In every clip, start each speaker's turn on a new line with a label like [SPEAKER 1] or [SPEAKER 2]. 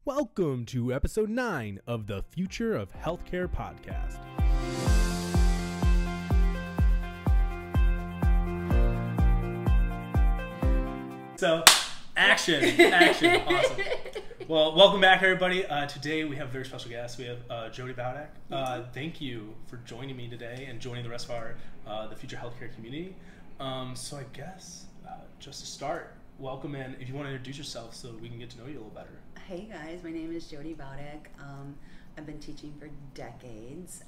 [SPEAKER 1] Welcome to episode 9 of the Future of Healthcare podcast. So, action, awesome. Well, welcome back, everybody. Today we have a very special guest. We have Jodie Baudek. Thank you for joining me today and joining the rest of our the Future Healthcare community. So I guess just to start, welcome in. If you want to introduce yourself so we can get to know you a little better.
[SPEAKER 2] Hey guys, my name is Jodie Baudek. I've been teaching for decades,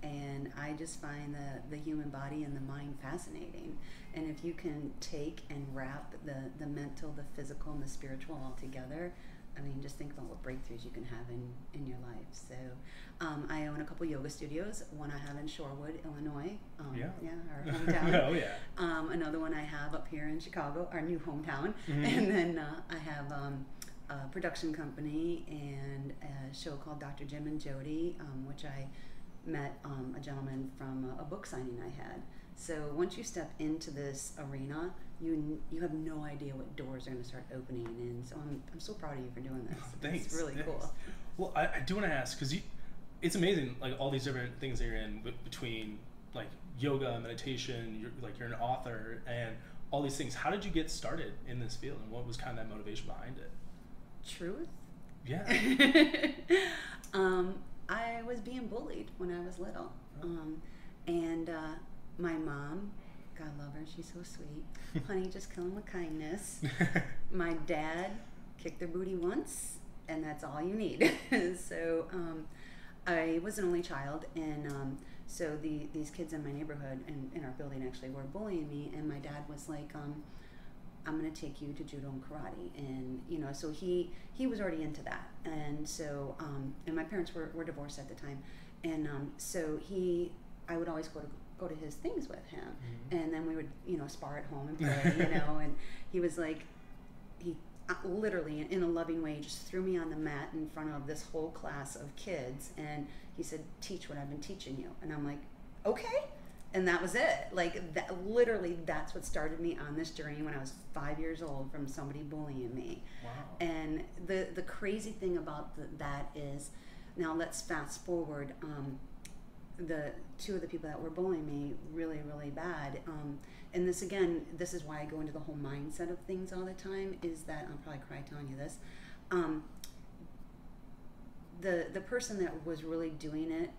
[SPEAKER 2] and I just find the human body and the mind fascinating. And if you can take and wrap the mental, the physical, and the spiritual all together, I mean, just think about what breakthroughs you can have in your life. So I own a couple yoga studios. One I have in Shorewood, Illinois. Our hometown.
[SPEAKER 1] Oh, yeah.
[SPEAKER 2] Another one I have up here in Chicago, our new hometown. Mm-hmm. And then I have a production company and a show called Dr. Jim and Jody, which I met a gentleman from a book signing I had. So once you step into this arena, you have no idea what doors are going to start opening, and so I'm so proud of you for doing this.
[SPEAKER 1] Thanks.
[SPEAKER 2] It's really cool.
[SPEAKER 1] Well, I do want to ask, because it's amazing, like all these different things that you're in between like yoga, meditation, you're an author, and all these things. How did you get started in this field, and what was kind of that motivation behind it?
[SPEAKER 2] Truth?
[SPEAKER 1] Yeah.
[SPEAKER 2] I was being bullied when I was little, and my mom, God love her, she's so sweet. Honey, just kill him with kindness. My dad kicked their booty once, and that's all you need. So I was an only child, and so these kids in my neighborhood and in our building actually were bullying me, and my dad was like, I'm going to take you to judo and karate. And, so he was already into that. And so, and my parents were divorced at the time. And so I would always go to his things with him. Mm-hmm. And then we would, spar at home and play, and he was like, he literally in a loving way just threw me on the mat in front of this whole class of kids. And he said, teach what I've been teaching you. And I'm like, okay. And that was it. Like that, literally, that's what started me on this journey when I was 5 years old from somebody bullying me. Wow. And the crazy thing about that is, now let's fast forward. The two of the people that were bullying me really, really bad. And this is why I go into the whole mindset of things all the time. Is that I'll probably cry telling you this. The person that was really doing it,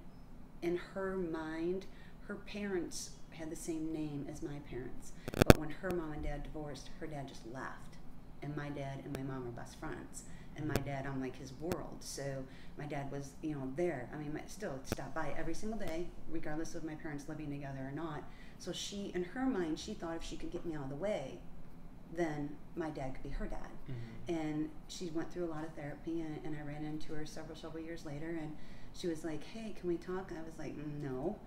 [SPEAKER 2] in her mind, her parents had the same name as my parents, but when her mom and dad divorced, her dad just left, and my dad and my mom are best friends, and my dad, I'm like his world. So my dad was, there. I mean, still stop by every single day, regardless of my parents living together or not. So she, in her mind, she thought if she could get me out of the way, then my dad could be her dad. Mm-hmm. And she went through a lot of therapy, and I ran into her several years later, and she was like, hey, can we talk? I was like, no.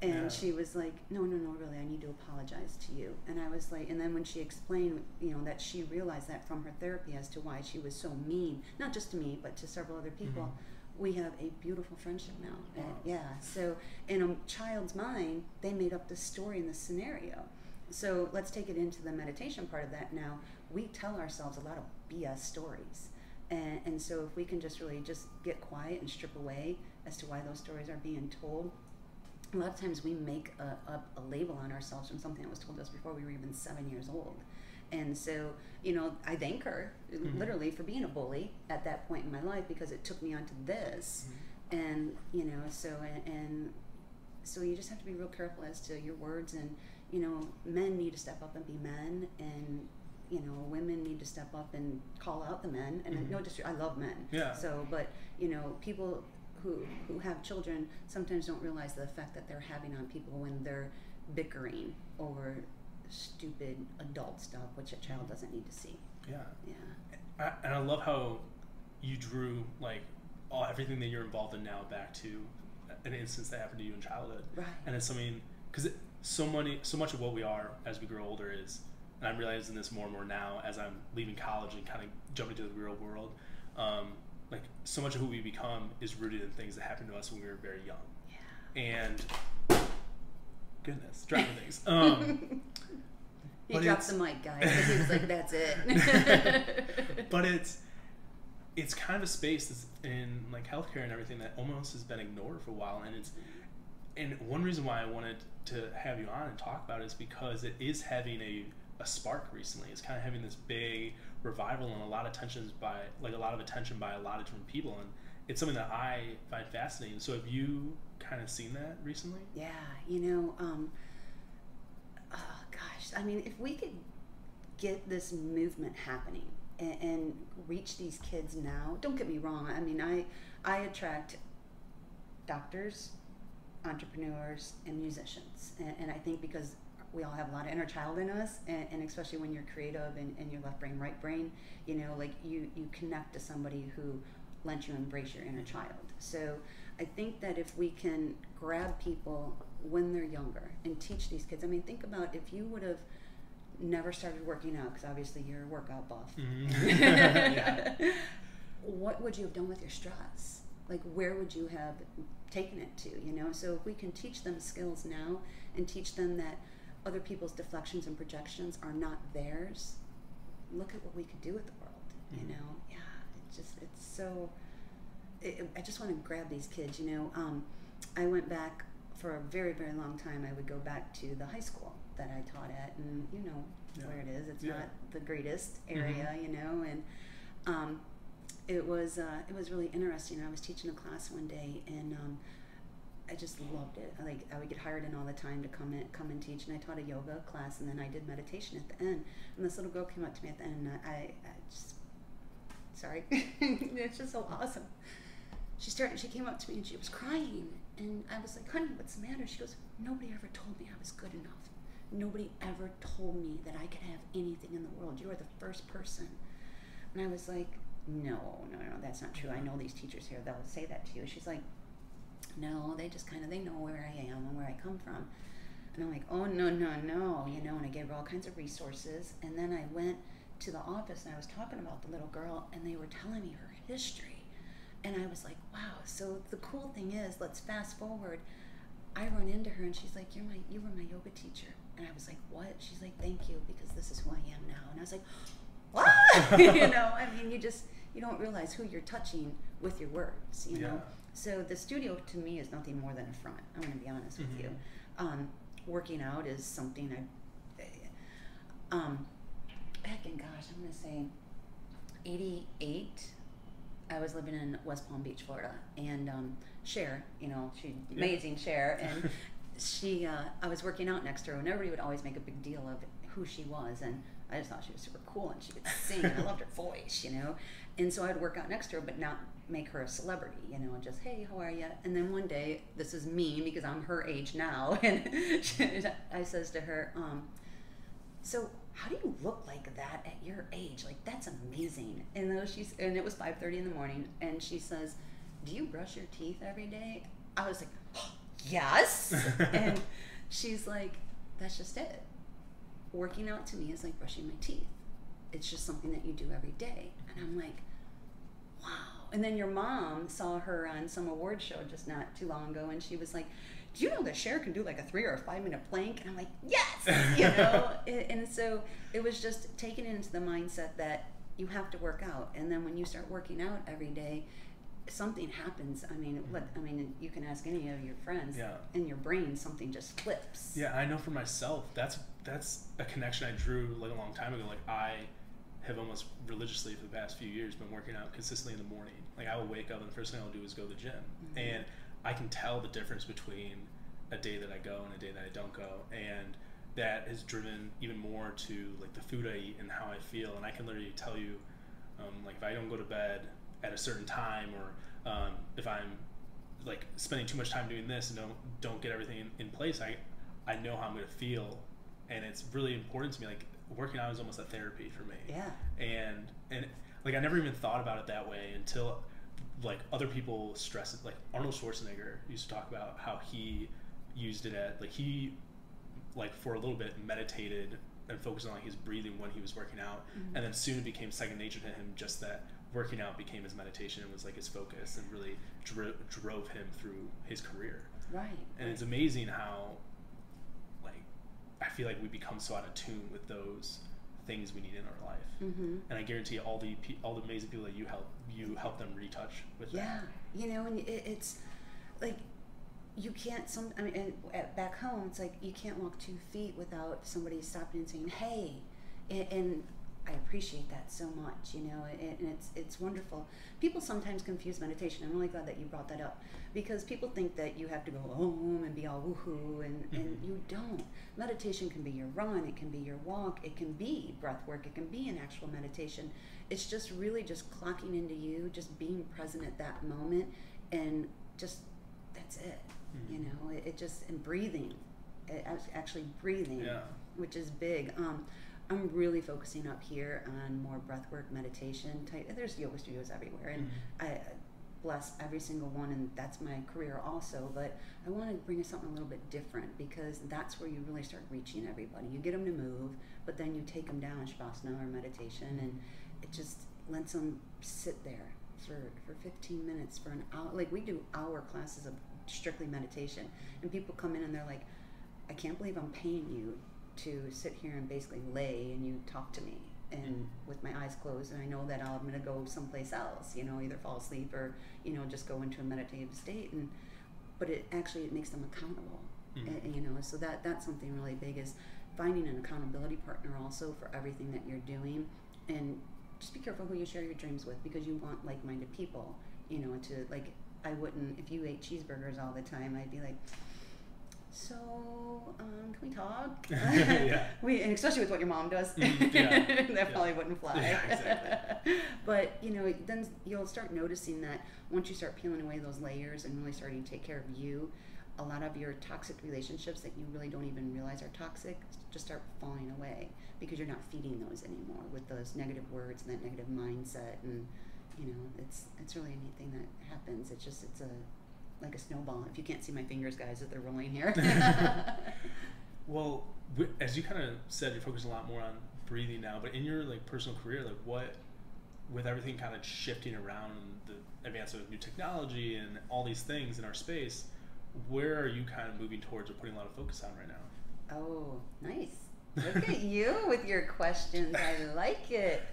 [SPEAKER 2] And she was like, no, really, I need to apologize to you. And I was like, and then when she explained, that she realized that from her therapy as to why she was so mean, not just to me, but to several other people, mm-hmm. we have a beautiful friendship now. Wow. And, so in a child's mind, they made up this story and this scenario. So let's take it into the meditation part of that now. We tell ourselves a lot of BS stories. And so if we can just really just get quiet and strip away as to why those stories are being told, a lot of times we make a label on ourselves from something that was told us before we were even 7 years old. And so, I thank her mm-hmm. literally for being a bully at that point in my life, because it took me onto this. Mm-hmm. And, so you just have to be real careful as to your words, and, men need to step up and be men, and, women need to step up and call out the men. And mm-hmm. I love men. Yeah. So, but, people who have children sometimes don't realize the effect that they're having on people when they're bickering over stupid adult stuff, which a child doesn't need to see. Yeah.
[SPEAKER 1] And I love how you drew everything that you're involved in now back to an instance that happened to you in childhood. Right. And it's something, because so much of what we are as we grow older is, and I'm realizing this more and more now as I'm leaving college and kind of jumping to the real world. So much of who we become is rooted in things that happened to us when we were very young. Yeah. And goodness, dropping things.
[SPEAKER 2] He dropped the mic, guys, because he was like, "That's it."
[SPEAKER 1] But it's it's kind of a space that's in like healthcare and everything that almost has been ignored for a while, and one reason why I wanted to have you on and talk about it is because it is having a spark recently. It's kind of having this big revival and a lot of attention by a lot of different people, and it's something that I find fascinating. So have you kind of seen that recently?
[SPEAKER 2] Yeah, oh gosh, I mean, if we could get this movement happening and reach these kids now, don't get me wrong, I mean, I attract doctors, entrepreneurs, and musicians, and I think because we all have a lot of inner child in us, and especially when you're creative and your left brain, right brain, like you connect to somebody who lets you embrace your inner child. So I think that if we can grab people when they're younger and teach these kids, I mean, think about if you would have never started working out, because obviously you're a workout buff. Yeah. What would you have done with your stress? Like, where would you have taken it to, So if we can teach them skills now and teach them that other people's deflections and projections are not theirs, look at what we could do with the world, Yeah, it's so, I just want to grab these kids, I went back for a very, very long time. I would go back to the high school that I taught at, and where it is. It's not the greatest area, and it was really interesting. I was teaching a class one day, and I just loved it. I would get hired in all the time to come and teach, and I taught a yoga class, and then I did meditation at the end. And this little girl came up to me at the end, and I just, sorry, it's just so awesome. She came up to me and she was crying, and I was like, honey, what's the matter? She goes, nobody ever told me I was good enough. Nobody ever told me that I could have anything in the world. You are the first person. And I was like, no, that's not true. I know these teachers here, they'll say that to you. She's like, no, they just they know where I am and where I come from. And I'm like, oh, no, and I gave her all kinds of resources. And then I went to the office and I was talking about the little girl, and they were telling me her history. And I was like, wow. So the cool thing is, let's fast forward. I run into her and she's like, you were my yoga teacher. And I was like, what? She's like, thank you, because this is who I am now. And I was like, what? I mean, you don't realize who you're touching with your words, know? So the studio to me is nothing more than a front. I'm going to be honest with you. Working out is something back in, gosh, I'm going to say 88, I was living in West Palm Beach, Florida, and Cher, she amazing Cher, and I was working out next to her, and everybody would always make a big deal of who she was, and I just thought she was super cool, and she could sing, and I loved her voice, and so I'd work out next to her, but not make her a celebrity, and just, hey, how are you? And then one day, this is me, because I'm her age now, and I says to her, so how do you look like that at your age? Like, that's amazing. And and it was 5:30 in the morning, and she says, do you brush your teeth every day? I was like, oh, yes. And she's like, that's just it. Working out to me is like brushing my teeth. It's just something that you do every day. And I'm like, wow. And then your mom saw her on some award show just not too long ago, and she was like, do you know that Cher can do like a 3 or a 5 minute plank? And I'm like, yes, and so it was just taking it into the mindset that you have to work out. And then when you start working out every day, something happens. I mean, you can ask any of your friends. In your brain, something just flips.
[SPEAKER 1] Yeah, I know for myself, that's a connection I drew like a long time ago. Like, I have almost religiously for the past few years been working out consistently in the morning. Like, I will wake up and the first thing I'll do is go to the gym. And I can tell the difference between a day that I go and a day that I don't go, and that has driven even more to like the food I eat and how I feel. And I can literally tell you, like, if I don't go to bed at a certain time, or if I'm like spending too much time doing this and don't get everything in place, I know how I'm going to feel, and it's really important to me. Like, working out is almost a therapy for me. And like, I never even thought about it that way until like other people stress it. Like Arnold Schwarzenegger used to talk about how he used it at like for a little bit meditated and focused on like his breathing when he was working out, and then soon it became second nature to him, just that working out became his meditation and was like his focus, and really drove him through his career. And it's amazing how like I feel like we become so out of tune with those things we need in our life. And I guarantee all the amazing people that you help them retouch with that.
[SPEAKER 2] You know, and it's like, you can't, back home, it's like you can't walk 2 feet without somebody stopping and saying, hey, and I appreciate that so much, you know, and it's wonderful. People sometimes confuse meditation. I'm really glad that you brought that up, because people think that you have to go home and be all woohoo, and you don't. Meditation can be your run, it can be your walk, it can be breath work, it can be an actual meditation. It's just really just clocking into you, just being present at that moment, and just, that's it. You know, it just, and breathing, actually breathing, which is big. I'm really focusing up here on more breathwork meditation type. There's yoga studios everywhere, and I bless every single one, and that's my career also. But I want to bring something a little bit different, because that's where you really start reaching everybody. You get them to move, but then you take them down shavasana or meditation, and it just lets them sit there for 15 minutes, for an hour. Like, we do hour classes of strictly meditation, and people come in and they're like, I can't believe I'm paying you to sit here and basically lay and you talk to me, and with my eyes closed, and I know that I'm going to go someplace else, you know, either fall asleep or, you know, just go into a meditative state, but it makes them accountable. And, you know, so that's something really big, is finding an accountability partner also for everything that you're doing. And just be careful who you share your dreams with, because you want like-minded people, you know, to, like, I wouldn't, if you ate cheeseburgers all the time, I'd be like, so, can we talk? And especially with what your mom does, that probably wouldn't fly.
[SPEAKER 1] Yeah, exactly.
[SPEAKER 2] But, you know, then you'll start noticing that once you start peeling away those layers and really starting to take care of you, a lot of your toxic relationships that you really don't even realize are toxic just start falling away, because you're not feeding those anymore with those negative words and that negative mindset. And, you know, it's really a neat thing that happens. It's like a snowball. If you can't see my fingers, guys, that they're rolling here.
[SPEAKER 1] Well, as you kind of said, you're focusing a lot more on breathing now, but in your like personal career, like what, with everything kind of shifting around, the advancement of new technology and all these things in our space, where are you kind of moving towards or putting a lot of focus on right now?
[SPEAKER 2] Oh, nice. Look at you with your questions. I like it.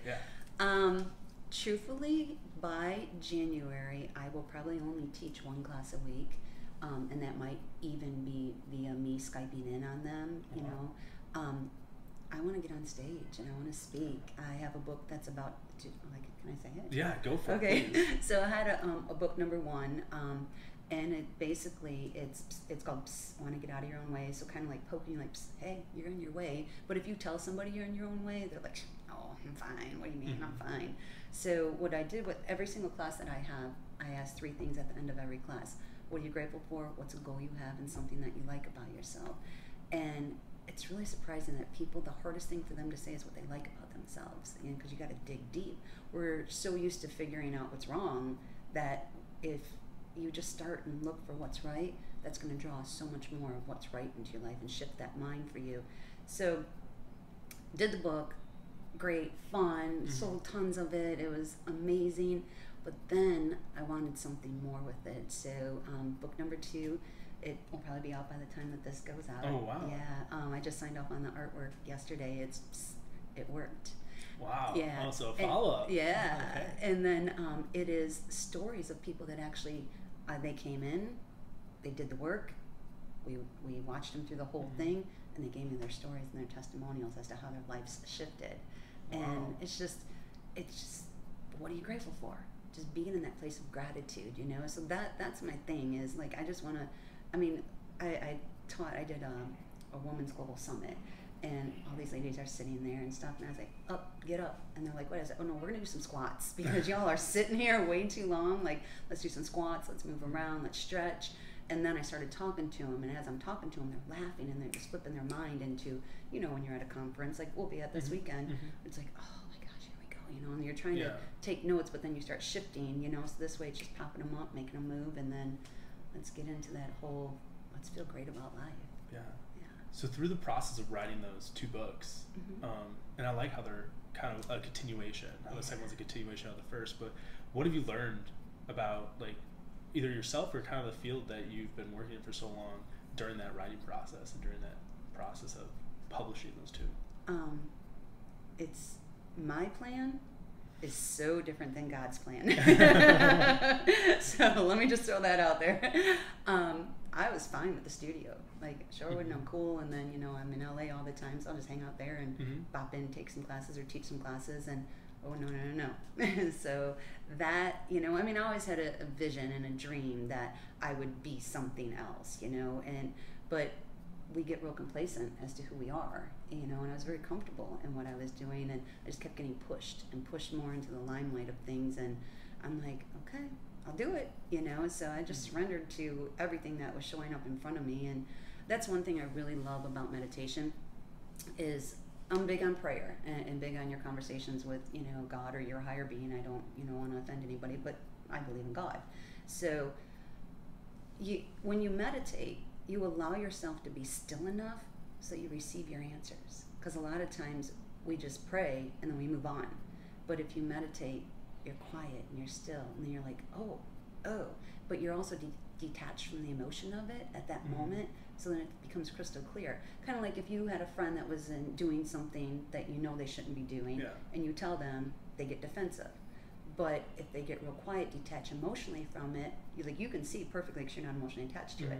[SPEAKER 2] Truthfully, by January, I will probably only teach 1 class a week, and that might even be via me Skyping in on them, you know. I want to get on stage and I want to speak. I have a book that's about, can I say it?
[SPEAKER 1] Yeah, go for it.
[SPEAKER 2] Okay, so I had a book number 1, and it basically, it's called Psst, I Want to Get Out of Your Own Way. So kind of like poking, like, Psst, hey, you're in your way. But if you tell somebody you're in your own way, they're like, oh, I'm fine. What do you mean? I'm fine. So what I did with every single class that I have, I ask 3 things at the end of every class. What are you grateful for? What's a goal you have, and something that you like about yourself? And it's really surprising that people, the hardest thing for them to say is what they like about themselves, because you got to dig deep. We're so used to figuring out what's wrong that if you just start and look for what's right, that's going to draw so much more of what's right into your life and shift that mind for you. So did the book, great, fun, sold tons of it, it was amazing, but then I wanted something more with it. So book number 2, it will probably be out by the time that this goes out.
[SPEAKER 1] Oh, wow.
[SPEAKER 2] Yeah, I just signed off on the artwork yesterday. It worked.
[SPEAKER 1] Wow.
[SPEAKER 2] Yeah.
[SPEAKER 1] Also a follow-up.
[SPEAKER 2] Yeah.
[SPEAKER 1] Okay.
[SPEAKER 2] And then it is stories of people that actually, they came in, they did the work, we watched them through the whole thing, and they gave me their stories and their testimonials as to how their lives shifted. Wow. And it's just, what are you grateful for? Just being in that place of gratitude, you know? So that's my thing, is like, I just want to, I did a Women's Global Summit, and all these ladies are sitting there and stuff, and I was like, get up. And they're like, what is it? Oh no, we're going to do some squats, because y'all are sitting here way too long. Like, let's do some squats, let's move around, let's stretch. And then I started talking to them, and as I'm talking to them, they're laughing, and they're just flipping their mind into, you know, when you're at a conference, like we'll be at this weekend, it's like, oh my gosh, here we go, you know, and you're trying to take notes, but then you start shifting, you know, so this way it's just popping them up, making them move, and then let's get into that whole, let's feel great about life.
[SPEAKER 1] Yeah. So through the process of writing those 2 books, and I like how they're kind of a continuation, how the second one's a continuation of the first, but what have you learned about, like, either yourself or kind of the field that you've been working in for so long during that writing process and during that process of publishing those 2?
[SPEAKER 2] it's my plan is so different than God's plan. So let me just throw that out there. I was fine with the studio. Like, Shorewood, and I'm cool, and then, you know, I'm in LA all the time, so I'll just hang out there and pop in, take some classes or teach some classes, and oh, no. So that, you know, I mean, I always had a vision and a dream that I would be something else, you know, but we get real complacent as to who we are, you know, and I was very comfortable in what I was doing, and I just kept getting pushed more into the limelight of things, and I'm like, okay, I'll do it, you know. So I just surrendered to everything that was showing up in front of me. And that's one thing I really love about meditation is I'm big on prayer and big on your conversations with, you know, God or your higher being. I don't, you know, want to offend anybody, but I believe in God. So when you meditate, you allow yourself to be still enough so you receive your answers. Because a lot of times we just pray and then we move on. But if you meditate, you're quiet and you're still, and then you're like, oh, but you're also detached from the emotion of it at that moment, so then it becomes crystal clear. Kind of like if you had a friend that was doing something that you know they shouldn't be doing, and you tell them, they get defensive. But if they get real quiet, detach emotionally from it, you can see perfectly because you're not emotionally attached to it.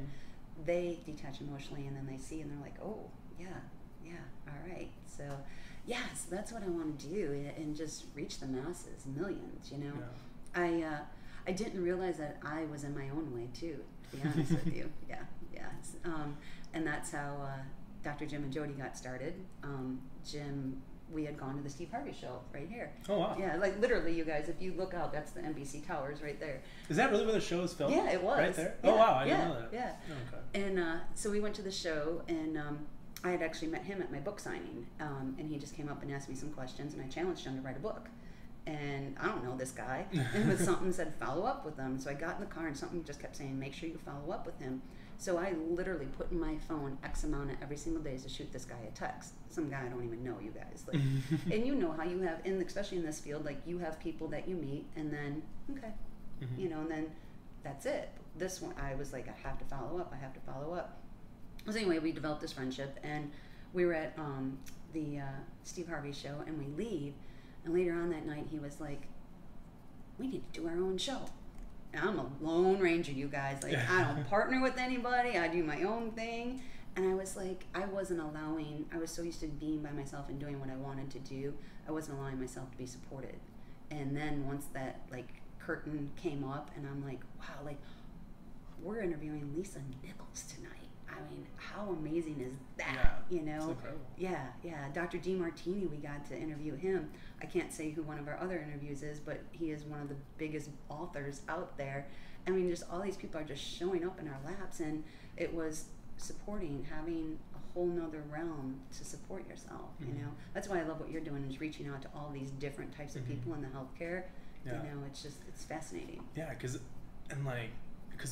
[SPEAKER 2] They detach emotionally, and then they see, and they're like, oh, yeah, all right. So yes, that's what I want to do, and just reach the masses, millions, you know. I didn't realize that I was in my own way too, to be honest with you. And that's how Dr. Jim and Jodie got started. Jim, we had gone to the Steve Harvey show right here.
[SPEAKER 1] Oh, wow.
[SPEAKER 2] Yeah, like literally, you guys, if you look out, that's the NBC Towers right there.
[SPEAKER 1] Is that really where the show is filmed?
[SPEAKER 2] Yeah, it was.
[SPEAKER 1] Right there?
[SPEAKER 2] Yeah,
[SPEAKER 1] oh, wow, I didn't know that.
[SPEAKER 2] Yeah.
[SPEAKER 1] Oh, okay.
[SPEAKER 2] And so we went to the show, and I had actually met him at my book signing, and he just came up and asked me some questions, and I challenged him to write a book. And I don't know this guy, and with something said follow up with him. So I got in the car, and something just kept saying make sure you follow up with him. So I literally put in my phone X amount of every single day to shoot this guy a text. Some guy I don't even know, you guys. Like, and you know how you have, especially in this field, like you have people that you meet, and then you know, and then that's it. This one, I was like, I have to follow up. So anyway, we developed this friendship, and we were at the Steve Harvey show, and we leave, and later on that night he was like, we need to do our own show. And I'm a lone ranger, you guys. Like, I don't partner with anybody. I do my own thing. And I was like, I wasn't allowing, I was so used to being by myself and doing what I wanted to do, I wasn't allowing myself to be supported. And then once that, like, curtain came up, and I'm like, wow, like, we're interviewing Lisa Nichols tonight. I mean, how amazing is that, you know?
[SPEAKER 1] It's incredible.
[SPEAKER 2] Yeah. Dr. Demartini, we got to interview him. I can't say who one of our other interviews is, but he is one of the biggest authors out there. I mean, just all these people are just showing up in our laps, and it was supporting, having a whole nother realm to support yourself, you know? That's why I love what you're doing, is reaching out to all these different types of people in the healthcare. You know, it's fascinating.
[SPEAKER 1] Yeah, because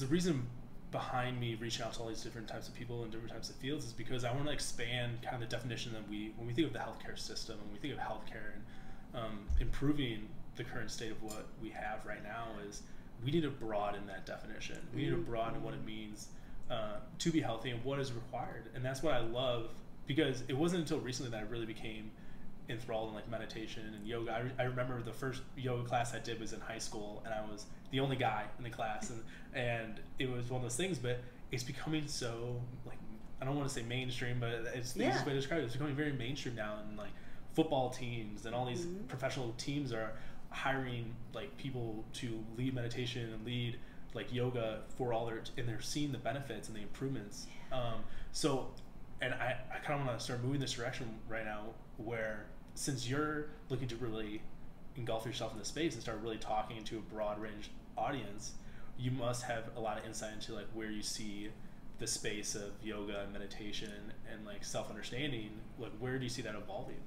[SPEAKER 1] the reason behind me reaching out to all these different types of people in different types of fields is because I want to expand kind of the definition that when we think of the healthcare system, when we think of healthcare and improving the current state of what we have right now, is we need to broaden that definition. We need to broaden what it means to be healthy and what is required. And that's what I love, because it wasn't until recently that I really became enthralled in like meditation and yoga. I remember the first yoga class I did was in high school, and I was the only guy in the class, and it was one of those things, but it's becoming so, like, I don't want to say mainstream, but it's the easiest way to describe it. It's becoming very mainstream now, and like football teams and all these professional teams are hiring like people to lead meditation and lead like yoga for all and they're seeing the benefits and the improvements. So, and I kind of want to start moving this direction right now, where since you're looking to really engulf yourself in the space and start really talking to a broad range audience, you must have a lot of insight into like where you see the space of yoga and meditation and like self-understanding. Like, where do you see that evolving?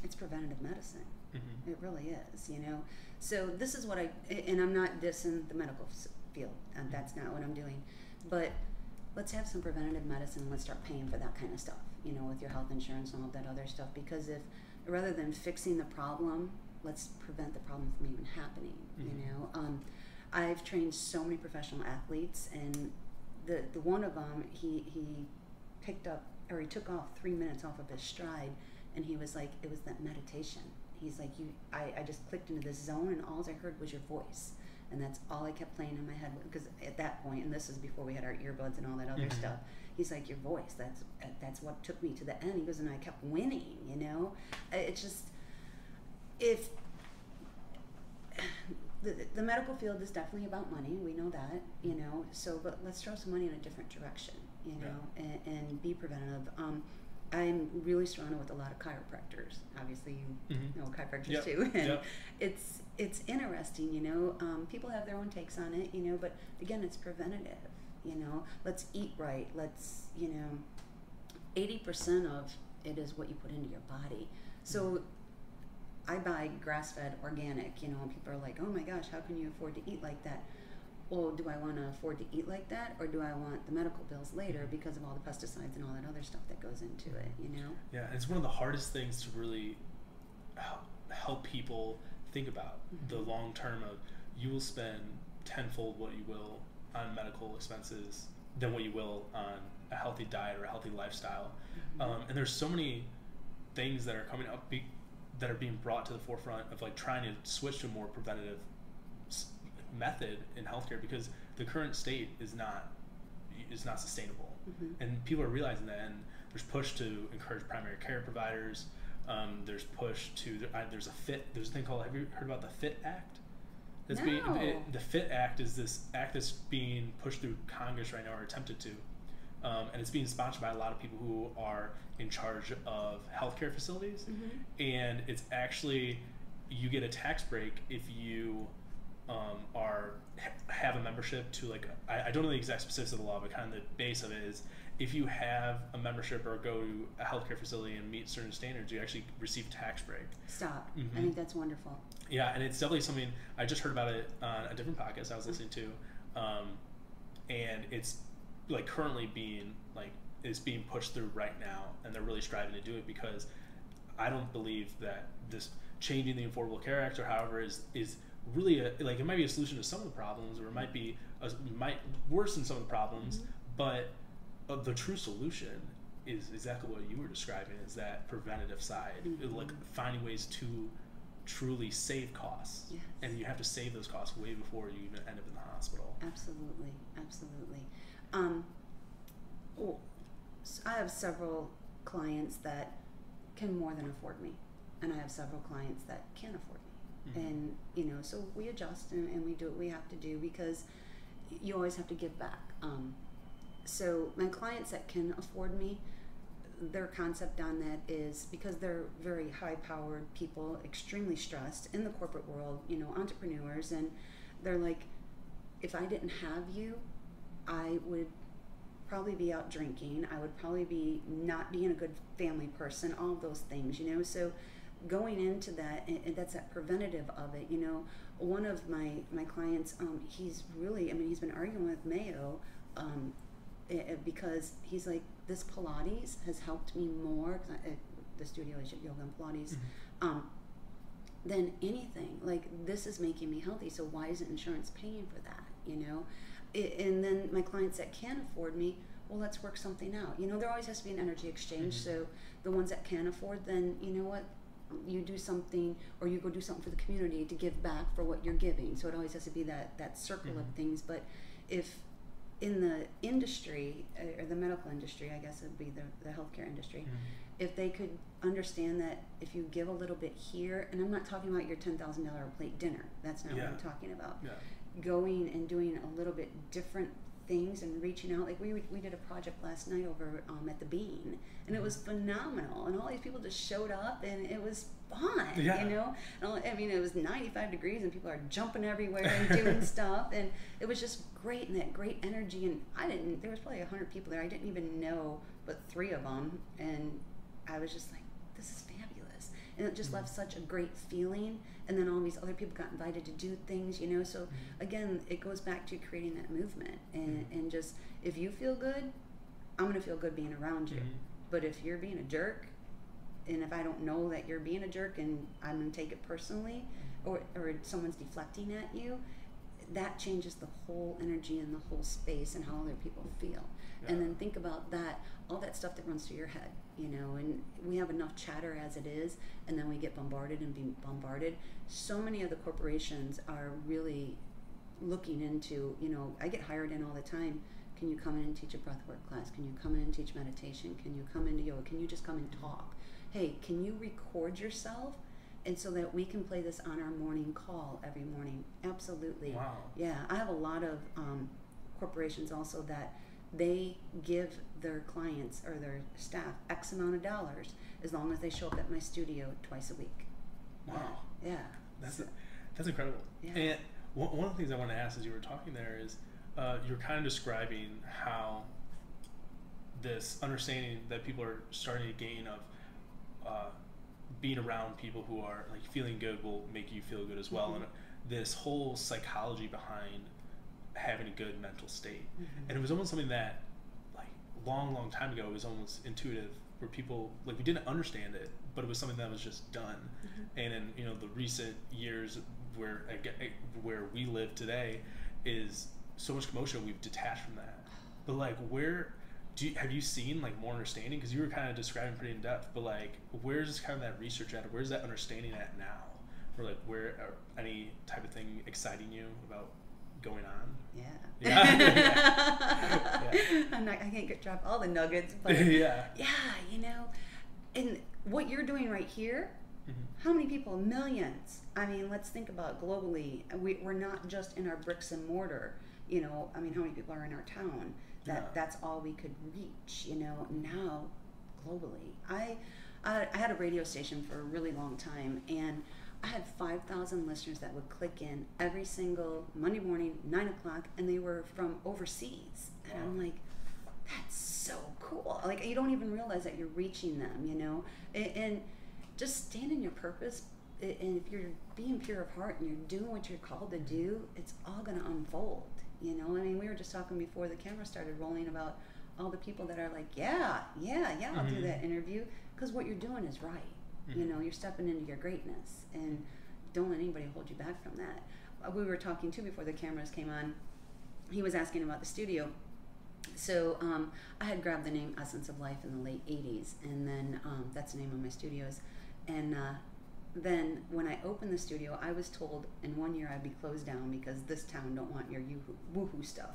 [SPEAKER 2] It's preventative medicine. It really is, you know. So this is what and I'm not dissing the medical field, and that's not what I'm doing, but let's have some preventative medicine, and let's start paying for that kind of stuff, you know, with your health insurance and all that other stuff, because if rather than fixing the problem, let's prevent the problem from even happening, you know. I've trained so many professional athletes, and the one of them, he picked up, or he took off 3 minutes off of his stride, And he was like, it was that meditation. He's like, I just clicked into this zone, and all I heard was your voice. And that's all I kept playing in my head, because at that point, and this is before we had our earbuds and all that other stuff, he's like, your voice, that's what took me to the end. He goes, and I kept winning, you know? It's just, if the medical field is definitely about money, we know that, you know, so, but let's throw some money in a different direction, you know, and be preventative. I'm really surrounded with a lot of chiropractors. Obviously, you know chiropractors too, and it's interesting, you know. People have their own takes on it, you know, but again, it's preventative. You know, let's eat right. Let's, you know, 80% of it is what you put into your body. So I buy grass-fed organic, you know, and people are like, oh my gosh, how can you afford to eat like that? Well, do I want to afford to eat like that, or do I want the medical bills later because of all the pesticides and all that other stuff that goes into it, you know?
[SPEAKER 1] Yeah, it's one of the hardest things to really help people think about, the long term of, you will spend tenfold what you will on medical expenses than what you will on a healthy diet or a healthy lifestyle. And there's so many things that are coming up that are being brought to the forefront of like trying to switch to a more preventative method in healthcare, because the current state is not sustainable, and people are realizing that. And there's push to encourage primary care providers. There's push to there's a thing called, have you heard about the FIT Act? That's the FIT Act is this act that's being pushed through Congress right now, or attempted to, and it's being sponsored by a lot of people who are in charge of healthcare facilities. And it's actually, you get a tax break if you have a membership to, like, I don't know the exact specifics of the law, but kind of the base of it is, if you have a membership or go to a healthcare facility and meet certain standards, you actually receive a tax break.
[SPEAKER 2] Stop. I think that's wonderful.
[SPEAKER 1] Yeah, and it's definitely something, I just heard about it on a different podcast I was listening to, and it's like currently being pushed through right now, and they're really striving to do it, because I don't believe that this changing the Affordable Care Act or however is really it might be a solution to some of the problems, or it might worsen some of the problems, but the true solution is exactly what you were describing, is that preventative side, like finding ways to truly save costs. And you have to save those costs way before you even end up in the hospital.
[SPEAKER 2] Absolutely. Well, so I have several clients that can more than afford me, and I have several clients that can't afford me. And, you know, so we adjust and we do what we have to do, because you always have to give back. So my clients that can afford me, their concept on that is, because they're very high-powered people, extremely stressed in the corporate world, you know, entrepreneurs, and they're like, if I didn't have you, I would probably be out drinking, I would probably be not being a good family person, all of those things, you know. So going into that, and that's that preventative of it, you know. One of my clients, he's really, I mean, he's been arguing with Mayo, because he's like, this Pilates has helped me more, cause the studio is yoga and Pilates, than anything. Like, this is making me healthy, so why isn't insurance paying for that, you know? And then my clients that can afford me, well, let's work something out. You know, there always has to be an energy exchange. So the ones that can afford, then, you know what, you do something, or you go do something for the community to give back for what you're giving. So it always has to be that circle of things. But if in the industry, or the medical industry, I guess it would be the healthcare industry, if they could understand that if you give a little bit here, and I'm not talking about your $10,000 a plate dinner, that's not what I'm talking about. Going and doing a little bit different things and reaching out. Like we did a project last night over at the Bean, and it was phenomenal, and all these people just showed up, and it was fun, you know. And I mean, it was 95 degrees and people are jumping everywhere and doing stuff, and it was just great, and that great energy. And there was probably 100 people there, I didn't even know but 3 of them, and I was just like, this is fabulous, and it just left such a great feeling. And then all these other people got invited to do things, you know. So again, it goes back to creating that movement, and just, if you feel good, I'm gonna feel good being around you. But if you're being a jerk, and if I don't know that you're being a jerk, and I'm gonna take it personally, or someone's deflecting at you, that changes the whole energy and the whole space and how other people feel. Yeah. And then think about that, all that stuff that runs through your head, you know, and we have enough chatter as it is, and then we get bombarded and be bombarded. So many of the corporations are really looking into, you know, I get hired in all the time. Can you come in and teach a breathwork class? Can you come in and teach meditation? Can you come into yoga? Can you just come and talk? Hey, can you record yourself? And so that we can play this on our morning call every morning. Absolutely.
[SPEAKER 1] Wow.
[SPEAKER 2] Yeah, I have a lot of corporations also that they give their clients or their staff X amount of dollars as long as they show up at my studio twice a week.
[SPEAKER 1] Wow.
[SPEAKER 2] Yeah.
[SPEAKER 1] That's incredible.
[SPEAKER 2] Yeah.
[SPEAKER 1] And one of the things I want to ask as you were talking there is you're kind of describing how this understanding that people are starting to gain of being around people who are like feeling good will make you feel good as well, and this whole psychology behind having a good mental state. And it was almost something that like long time ago was almost intuitive, where people like we didn't understand it, but it was something that was just done. And in, you know, the recent years where we live today is so much commotion, we've detached from that. But like have you seen like more understanding? Because you were kind of describing pretty in depth, but like where's kind of that research at? Where's that understanding at now? Or like where any type of thing exciting you about going on?
[SPEAKER 2] Yeah. I can't drop all the nuggets, but yeah, you know, and what you're doing right here, how many people? Millions. I mean, let's think about globally. We're not just in our bricks and mortar, you know. I mean, how many people are in our town? That's all we could reach, you know. Now, globally, I had a radio station for a really long time, and I had 5,000 listeners that would click in every single Monday morning, 9 o'clock, and they were from overseas. And I'm like, that's so cool. Like, you don't even realize that you're reaching them, you know. And just stand in your purpose. And if you're being pure of heart and you're doing what you're called to do, it's all going to unfold. You know, I mean, we were just talking before the camera started rolling about all the people that are like, yeah, I'll do that interview, because what you're doing is right. You know, you're stepping into your greatness, and don't let anybody hold you back from that. We were talking too before the cameras came on. He was asking about the studio. So I had grabbed the name Essence of Life in the late 80s, and then that's the name of my studios. And then when I opened the studio, I was told in 1 year I'd be closed down because this town don't want your woohoo stuff.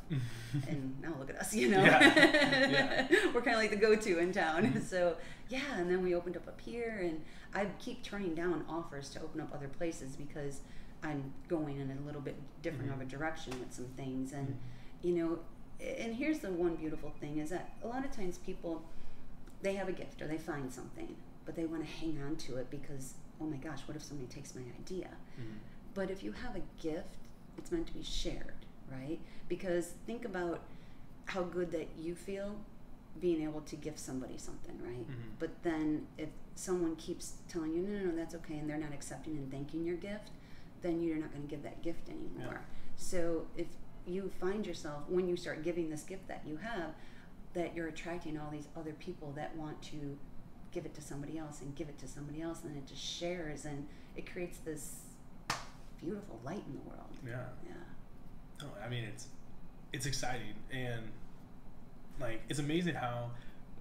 [SPEAKER 2] And now look at us, you know. Yeah. We're kind of like the go-to in town. So yeah, and then we opened up here, and I keep turning down offers to open up other places because I'm going in a little bit different of a direction with some things. And you know, and here's the one beautiful thing is that a lot of times people, they have a gift or they find something, but they want to hang on to it because, oh my gosh, what if somebody takes my idea? But if you have a gift, it's meant to be shared, right? Because think about how good that you feel being able to give somebody something, right? But then if someone keeps telling you, no, that's okay, and they're not accepting and thanking your gift, then you're not going to give that gift anymore. So if you find yourself, when you start giving this gift that you have, that you're attracting all these other people that want to give it to somebody else and give it to somebody else, and it just shares, and it creates this beautiful light in the world. Yeah.
[SPEAKER 1] No, I mean, it's exciting, and like it's amazing how,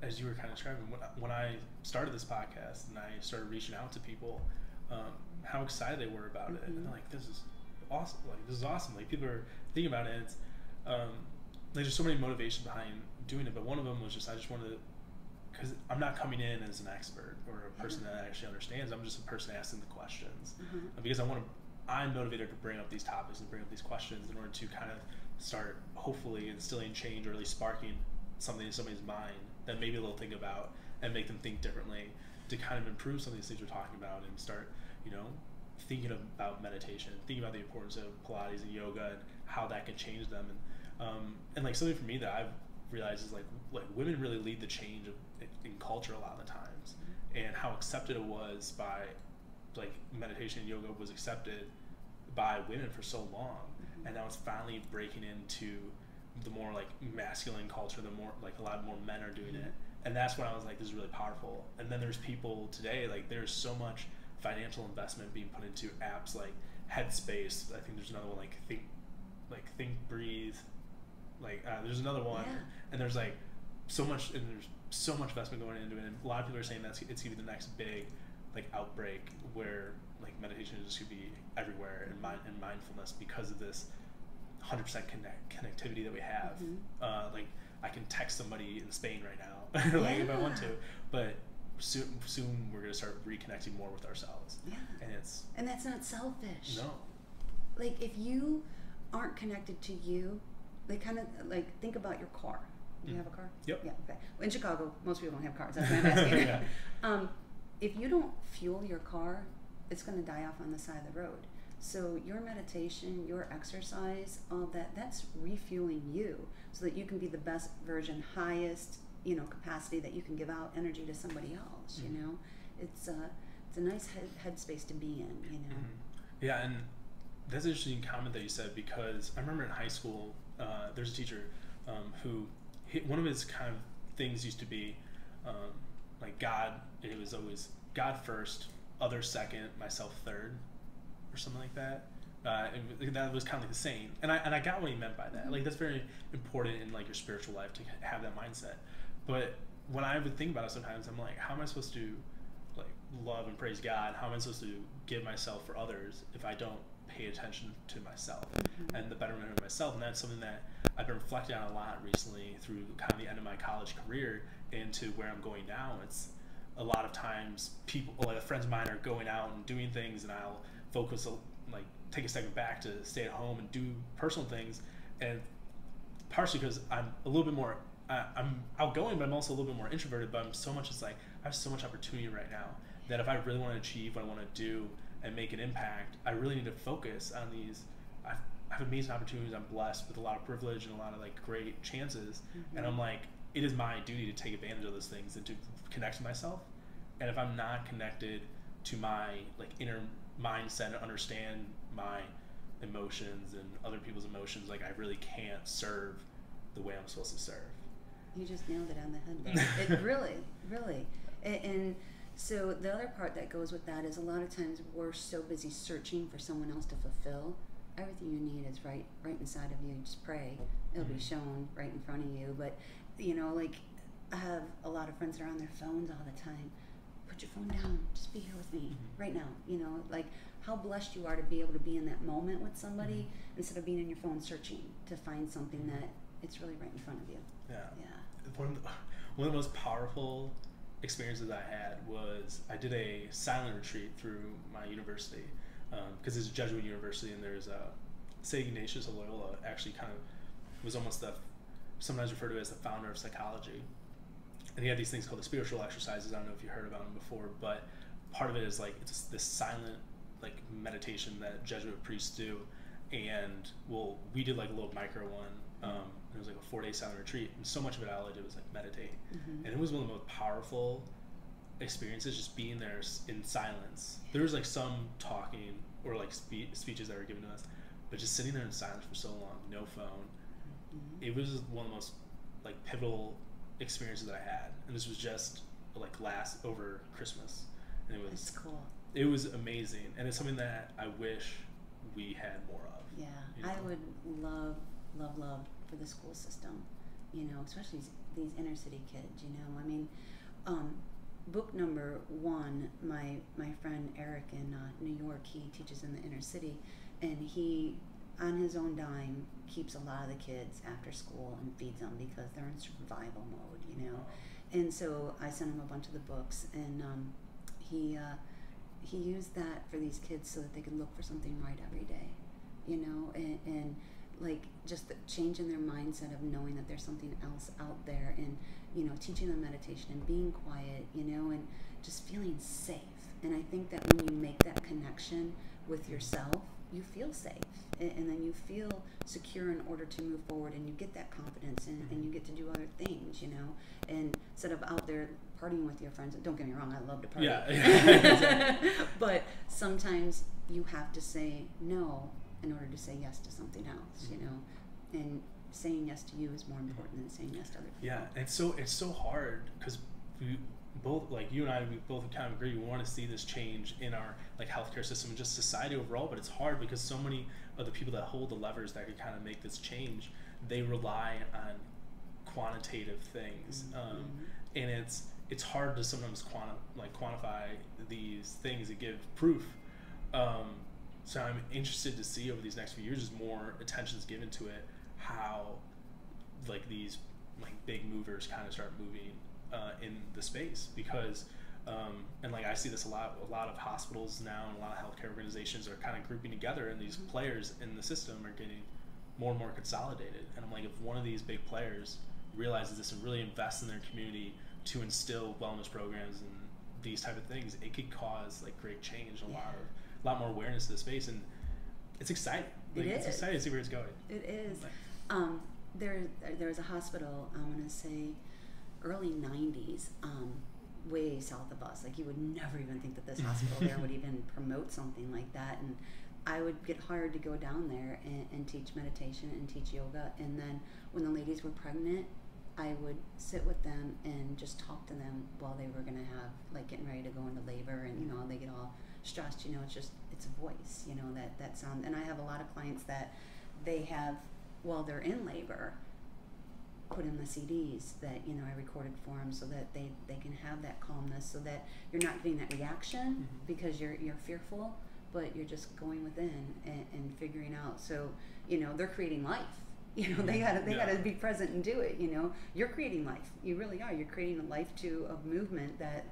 [SPEAKER 1] as you were kind of describing, when I started this podcast and I started reaching out to people, how excited they were about it, and they're like, this is awesome. Like, this is awesome. Like, people are thinking about it. And it's like there's so many motivations behind doing it, but one of them was just I just wanted to, because I'm not coming in as an expert or a person that actually understands. I'm just a person asking the questions because I'm motivated to bring up these topics and bring up these questions in order to kind of start hopefully instilling change, or at least sparking something in somebody's mind that maybe they'll think about and make them think differently to kind of improve some of these things we're talking about and start, you know, thinking about meditation, thinking about the importance of Pilates and yoga and how that can change them. And like something for me that I've realized is like women really lead the change in culture a lot of the times, and how accepted it was by, like, meditation and yoga was accepted by women for so long, and now it's finally breaking into the more like masculine culture, the more like a lot more men are doing it, and that's when I was like, this is really powerful. And then there's people today, like there's so much financial investment being put into apps like Headspace. I think there's another one like like think, breathe, like there's another one,
[SPEAKER 2] Yeah.
[SPEAKER 1] and there's like so much investment going into it, and a lot of people are saying that's it's gonna be the next big like outbreak where like meditation is just gonna be everywhere, and mindfulness, because of this 100% connectivity that we have. Like I can text somebody in Spain right now, like if I want to, but soon we're gonna start reconnecting more with ourselves.
[SPEAKER 2] Yeah.
[SPEAKER 1] And
[SPEAKER 2] that's not selfish.
[SPEAKER 1] No.
[SPEAKER 2] Like if you aren't connected to you, they kind of like think about your car. Do you have a car?
[SPEAKER 1] Yep.
[SPEAKER 2] Yeah. Okay. Well, in Chicago, most people don't have cars. That's why I'm asking. Yeah. If you don't fuel your car, it's going to die off on the side of the road. So your meditation, your exercise, all of that's refueling you so that you can be the best version, highest, capacity that you can give out energy to somebody else. It's a nice headspace to be in.
[SPEAKER 1] Yeah, and that's an interesting comment that you said, because I remember in high school, there's a teacher who one of his kind of things used to be like God. It was always God first, others second, myself third, or something like that. That was kind of like the saying, and I got what he meant by that. Like that's very important in like your spiritual life to have that mindset. But when I would think about it, sometimes I'm like, how am I supposed to like love and praise God? How am I supposed to give myself for others if I don't pay attention to myself and the betterment of myself? And that's something that I've been reflecting on a lot recently through kind of the end of my college career into where I'm going now. It's a lot of times people, like friends of mine, are going out and doing things, and I'll focus, like take a second back to stay at home and do personal things. And partially because I'm a little bit more I'm outgoing, but I'm also a little bit more introverted. But it's like I have so much opportunity right now that if I really want to achieve what I want to do and make an impact, I really need to focus on these. I have amazing opportunities. I'm blessed with a lot of privilege and a lot of like great chances, and I'm like, it is my duty to take advantage of those things and to connect to myself. And if I'm not connected to my like inner mindset and understand my emotions and other people's emotions, like I really can't serve the way I'm supposed to serve.
[SPEAKER 2] You just nailed it on the head there. It really. And so the other part that goes with that is a lot of times we're so busy searching for someone else to fulfill. Everything you need is right inside of you. Just pray. It'll be shown right in front of you. But, like I have a lot of friends that are on their phones all the time. Put your phone down. Just be here with me right now. Like how blessed you are to be able to be in that moment with somebody instead of being in your phone searching to find something that it's really right in front of you.
[SPEAKER 1] Yeah. One of the most powerful experiences I had was I did a silent retreat through my university, because it's a Jesuit university, and there's St. Ignatius of Loyola actually kind of was almost sometimes referred to as the founder of psychology. And he had these things called the spiritual exercises. I don't know if you heard about them before, but part of it is like it's this silent like meditation that Jesuit priests do. And we did like a little micro one. It was like a 4-day silent retreat, and so much of it all I did was like meditate. And it was one of the most powerful experiences, just being there in silence. There was like some talking or like speeches that were given to us, but just sitting there in silence for so long, no phone. It was one of the most like pivotal experiences that I had, and this was just like over Christmas, and it was
[SPEAKER 2] That's cool.
[SPEAKER 1] It was amazing, and it's something that I wish we had more of.
[SPEAKER 2] Yeah, I would love for the school system, especially these inner city kids. I mean, book number 1, my friend Eric in New York, he teaches in the inner city, and he, on his own dime, keeps a lot of the kids after school and feeds them because they're in survival mode, And so I sent him a bunch of the books, and he used that for these kids so that they could look for something right every day, and like just the change in their mindset of knowing that there's something else out there, and teaching them meditation and being quiet, and just feeling safe. And I think that when you make that connection with yourself, you feel safe, and then you feel secure in order to move forward, and you get that confidence, and you get to do other things, and instead of out there partying with your friends. Don't get me wrong, I love to party.
[SPEAKER 1] Yeah.
[SPEAKER 2] But sometimes you have to say no in order to say yes to something else, and saying yes to you is more important than saying yes to other people.
[SPEAKER 1] Yeah, and it's so hard because both, like you and I, we both kind of agree, we want to see this change in our like healthcare system and just society overall, but it's hard because so many of the people that hold the levers that could kind of make this change, they rely on quantitative things. And it's hard to sometimes quantify these things that give proof. So I'm interested to see over these next few years, as more attention is given to it, how like these like big movers kind of start moving in the space, because and like I see this a lot of hospitals now and a lot of healthcare organizations are kind of grouping together, and these players in the system are getting more and more consolidated. And I'm like, if one of these big players realizes this and really invests in their community to instill wellness programs and these type of things, it could cause like great change, a lot more awareness to the space, and it's exciting. Like, it's exciting to see where it's going.
[SPEAKER 2] It is. There's a hospital, I want to say early 90s, way south of us. Like, you would never even think that this hospital there would even promote something like that. And I would get hired to go down there and teach meditation and teach yoga. And then when the ladies were pregnant, I would sit with them and just talk to them while they were going to have, like, getting ready to go into labor. And, you know, they get all stressed, you know, it's a voice, you know, that sound. And I have a lot of clients that they have, while they're in labor, put in the CDs that, you know, I recorded for them, so that they can have that calmness, so that you're not getting that reaction because you're fearful, but you're just going within and figuring out. So, you know, they're creating life. You know, they gotta be present and do it. You know, you're creating life. You really are. You're creating a life to a movement that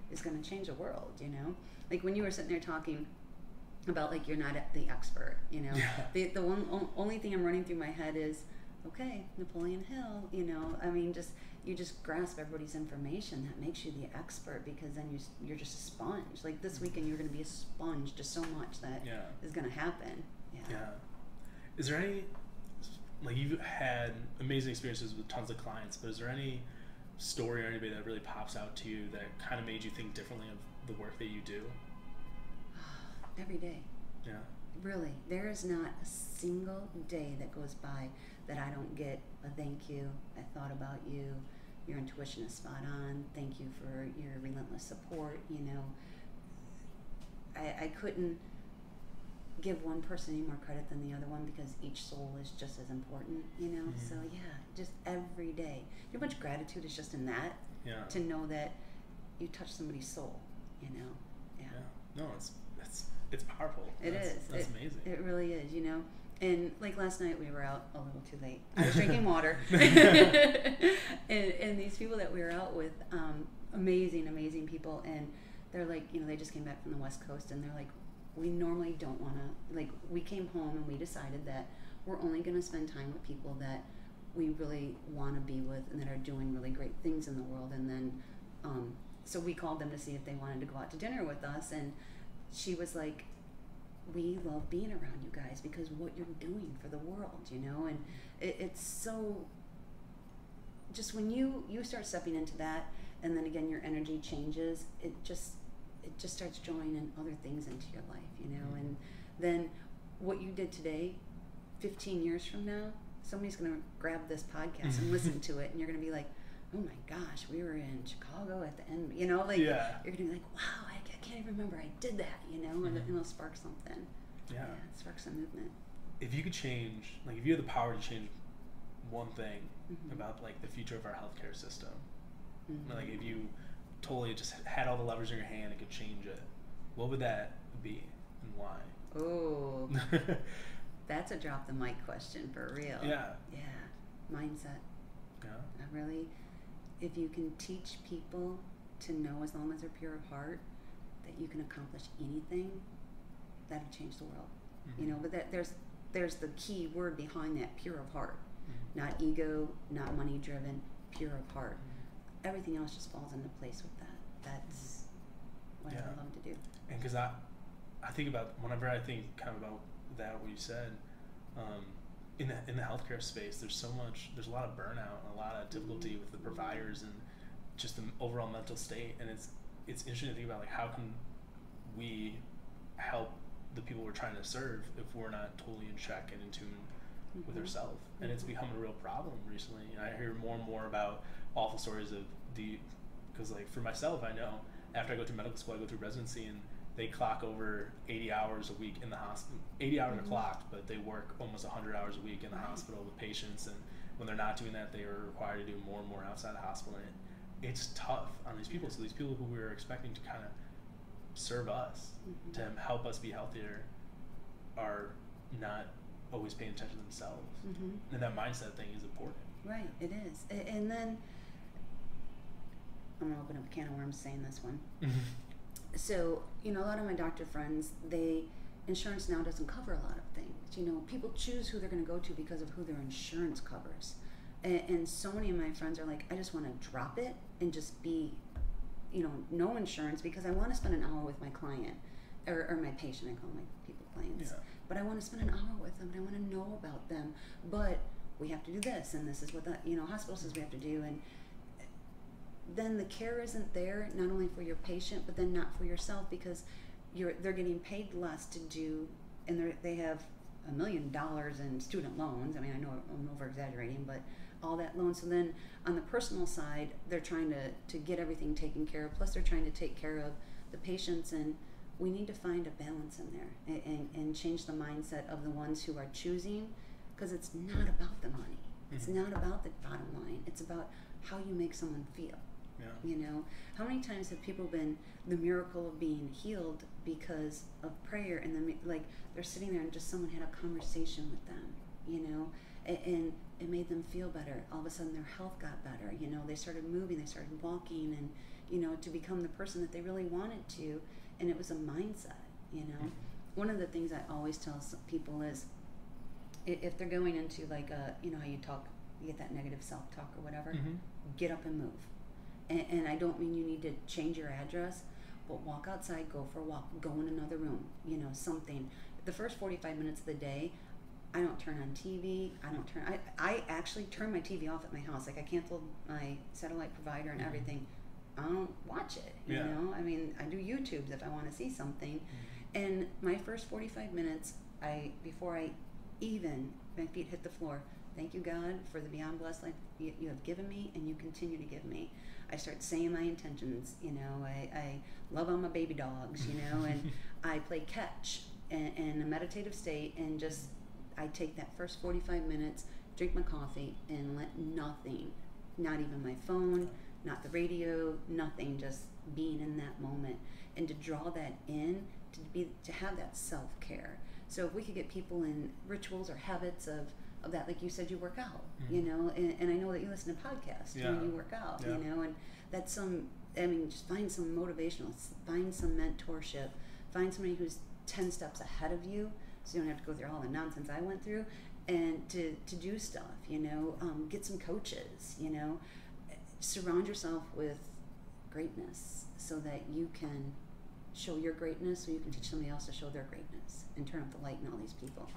[SPEAKER 2] is going to change the world. You know, like when you were sitting there talking about, like, you're not the expert. You know, the only thing I'm running through my head is, okay, Napoleon Hill. You know, I mean, you just grasp everybody's information. That makes you the expert, because then you're just a sponge. Like this weekend, you're going to be a sponge. Just so much that is going to happen. Yeah.
[SPEAKER 1] Is there any, like, you've had amazing experiences with tons of clients, but is there any story or anybody that really pops out to you that kind of made you think differently of the work that you do?
[SPEAKER 2] Every day.
[SPEAKER 1] Yeah.
[SPEAKER 2] Really, there is not a single day that goes by that I don't get a thank you, I thought about you, your intuition is spot on, thank you for your relentless support. You know, I couldn't give one person any more credit than the other one, because each soul is just as important, you know. So yeah, just every day, how much gratitude is just in that, to know that you touch somebody's soul, you know.
[SPEAKER 1] No, it's powerful. That's amazing.
[SPEAKER 2] It really is, you know. And like last night, we were out a little too late. I was drinking water, and these people that we were out with, amazing people, and they're like, you know, they just came back from the West Coast, and they're like, we normally don't want to, like, we came home and we decided that we're only going to spend time with people that we really want to be with and that are doing really great things in the world. And then, so we called them to see if they wanted to go out to dinner with us, and she was like, we love being around you guys because what you're doing for the world, you know. And it's so, just when you start stepping into that, and then again your energy changes, it just starts drawing in other things into your life, you know. And then what you did today, 15 years from now, somebody's going to grab this podcast and listen to it, and you're going to be like, oh my gosh, we were in Chicago at the end, you know, like, you're going to be like, wow, I can't even remember I did that, you know. And it'll spark something. It sparks a movement.
[SPEAKER 1] If you could change, like, if you had the power to change one thing about, like, the future of our healthcare system, like, if you totally just had all the levers in your hand and could change it, what would that be and why?
[SPEAKER 2] Oh, that's a drop the mic question for real.
[SPEAKER 1] Yeah.
[SPEAKER 2] Mindset. I really, if you can teach people to know, as long as they're pure of heart, that you can accomplish anything, that'll change the world. You know, but there's the key word behind that: pure of heart. Not ego, not money driven, pure of heart. Everything else just falls into place with that. That's what I love to do.
[SPEAKER 1] And because I think about, whenever I think kind of about that, what you said, in the healthcare space, there's a lot of burnout and a lot of difficulty with the providers and just the overall mental state. And it's interesting to think about, like, how can we help the people we're trying to serve if we're not totally in check and in tune with ourselves. And it's become a real problem recently. And I hear more and more about awful stories of the because like for myself, I know after I go through medical school, I go through residency, and they clock over 80 hours a week in the hospital. 80 hours are clocked, but they work almost 100 hours a week in the hospital with patients, and when they're not doing that, they are required to do more and more outside the hospital, and it's tough on these people. So these people who we were expecting to kind of serve us, to help us be healthier, are not always paying attention to themselves. And that mindset thing is important.
[SPEAKER 2] Right, it is. And then I'm gonna open up a can of worms saying this one. So, you know, a lot of my doctor friends, insurance now doesn't cover a lot of things. You know, people choose who they're going to go to because of who their insurance covers. And so many of my friends are like, I just want to drop it and just be, you know, no insurance, because I want to spend an hour with my client, or my patient. I call my people clients. Yeah. But I want to spend an hour with them, and I want to know about them. But we have to do this, and this is what the, you know, hospital says we have to do. And then the care isn't there, not only for your patient, but then not for yourself, because they're getting paid less to do, and they have $1 million in student loans. I mean, I know I'm over exaggerating, but all that loan. So then on the personal side, they're trying to get everything taken care of, plus they're trying to take care of the patients, and we need to find a balance in there and change the mindset of the ones who are choosing, because it's not about the money. It's not about the bottom line. It's about how you make someone feel. Yeah. You know, how many times have people been the miracle of being healed because of prayer, and then like they're sitting there and just someone had a conversation with them, you know, and it made them feel better. All of a sudden their health got better, you know, they started moving, they started walking, and, you know, to become the person that they really wanted to. And it was a mindset, you know. One of the things I always tell people is, if they're going into like you know how you get that negative self-talk or whatever, get up and move. And I don't mean you need to change your address, but walk outside, go for a walk, go in another room, you know, something. The first 45 minutes of the day, I don't turn on TV. I actually turn my TV off at my house. Like, I canceled my satellite provider and everything. I don't watch it, you know? I mean, I do YouTubes if I want to see something. And my first 45 minutes, before my feet hit the floor, thank you, God, for the beyond blessed life you have given me, and you continue to give me. I start saying my intentions, you know, I love on my baby dogs, you know, and I play catch in a meditative state, and just, I take that first 45 minutes, drink my coffee, and let nothing, not even my phone, not the radio, nothing, just being in that moment, and to draw that in, to have that self-care. So if we could get people in rituals or habits of that, like you said, you work out, you know, and I know that you listen to podcasts when you work out, you know, and that's just find some motivational, find some mentorship, find somebody who's 10 steps ahead of you, so you don't have to go through all the nonsense I went through, and to do stuff, you know, get some coaches, you know, surround yourself with greatness so that you can show your greatness, so you can teach somebody else to show their greatness and turn up the light in all these people.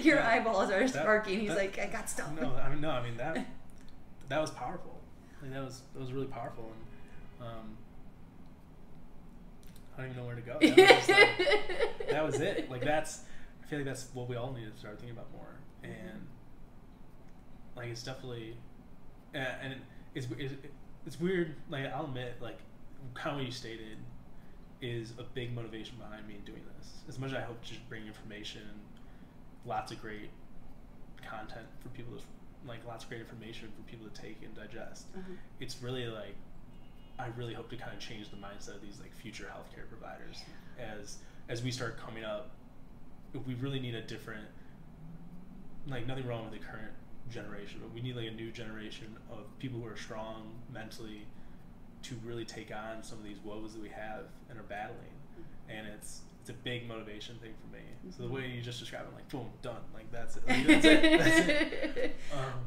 [SPEAKER 2] Your eyeballs are Sparky, and he's like, I got stuff.
[SPEAKER 1] I mean that was powerful. Like, that was really powerful, and I don't even know where to go. That was it. Like, I feel like that's what we all need to start thinking about more. And like, it's definitely, and it's weird. Like, I'll admit, like, kind of what you stated is a big motivation behind me doing this. As much as I hope to just bring information, lots of great content for people to, like, lots of great information for people to take and digest. It's really like, I really hope to kind of change the mindset of these, like, future healthcare providers as we start coming up. We really need a different, like, nothing wrong with the current generation, but we need, like, a new generation of people who are strong mentally to really take on some of these woes that we have and are battling. And it's a big motivation thing for me. So the way you just described it, like, boom, done, like, that's it.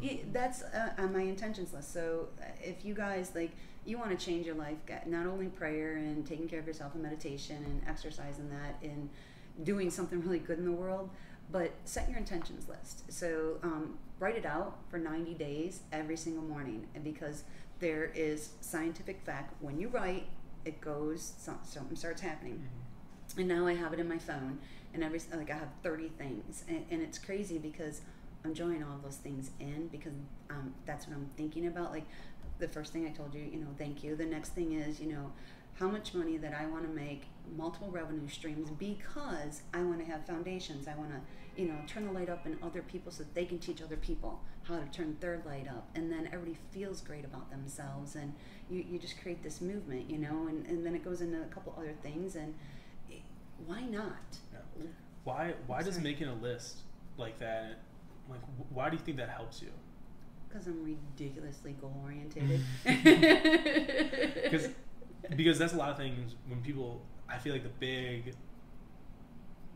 [SPEAKER 1] Like,
[SPEAKER 2] that's on my intentions list. So if you guys, like, you want to change your life, not only prayer and taking care of yourself and meditation and exercise and that, and doing something really good in the world, but set your intentions list. So write it out for 90 days every single morning, and because there is scientific fact, when you write, it goes, something starts happening. And now I have it in my phone, and I have 30 things, and it's crazy because I'm drawing all those things in, because that's what I'm thinking about. Like, the first thing I told you, thank you. The next thing is, how much money that I want to make, multiple revenue streams, because I want to have foundations. I want to, turn the light up in other people so that they can teach other people how to turn their light up. And then everybody feels great about themselves. And you just create this movement, and then it goes into a couple other things. And why not?
[SPEAKER 1] Yeah. Why does making a list like that, like, why do you think that helps you?
[SPEAKER 2] Because I'm ridiculously goal-oriented.
[SPEAKER 1] Because that's a lot of things when people, I feel like the big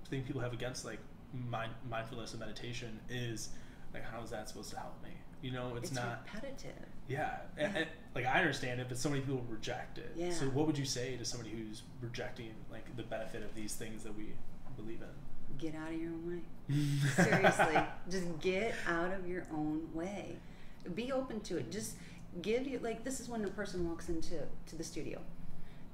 [SPEAKER 1] thing people have against like mindfulness and meditation is like, how is that supposed to help me? It's not
[SPEAKER 2] repetitive.
[SPEAKER 1] Yeah. And, like, I understand it, but so many people reject it.
[SPEAKER 2] Yeah.
[SPEAKER 1] So what would you say to somebody who's rejecting like the benefit of these things that we believe in?
[SPEAKER 2] Get out of your own way. Seriously, just get out of your own way. Be open to it. Just give you, like, this is when a person walks into the studio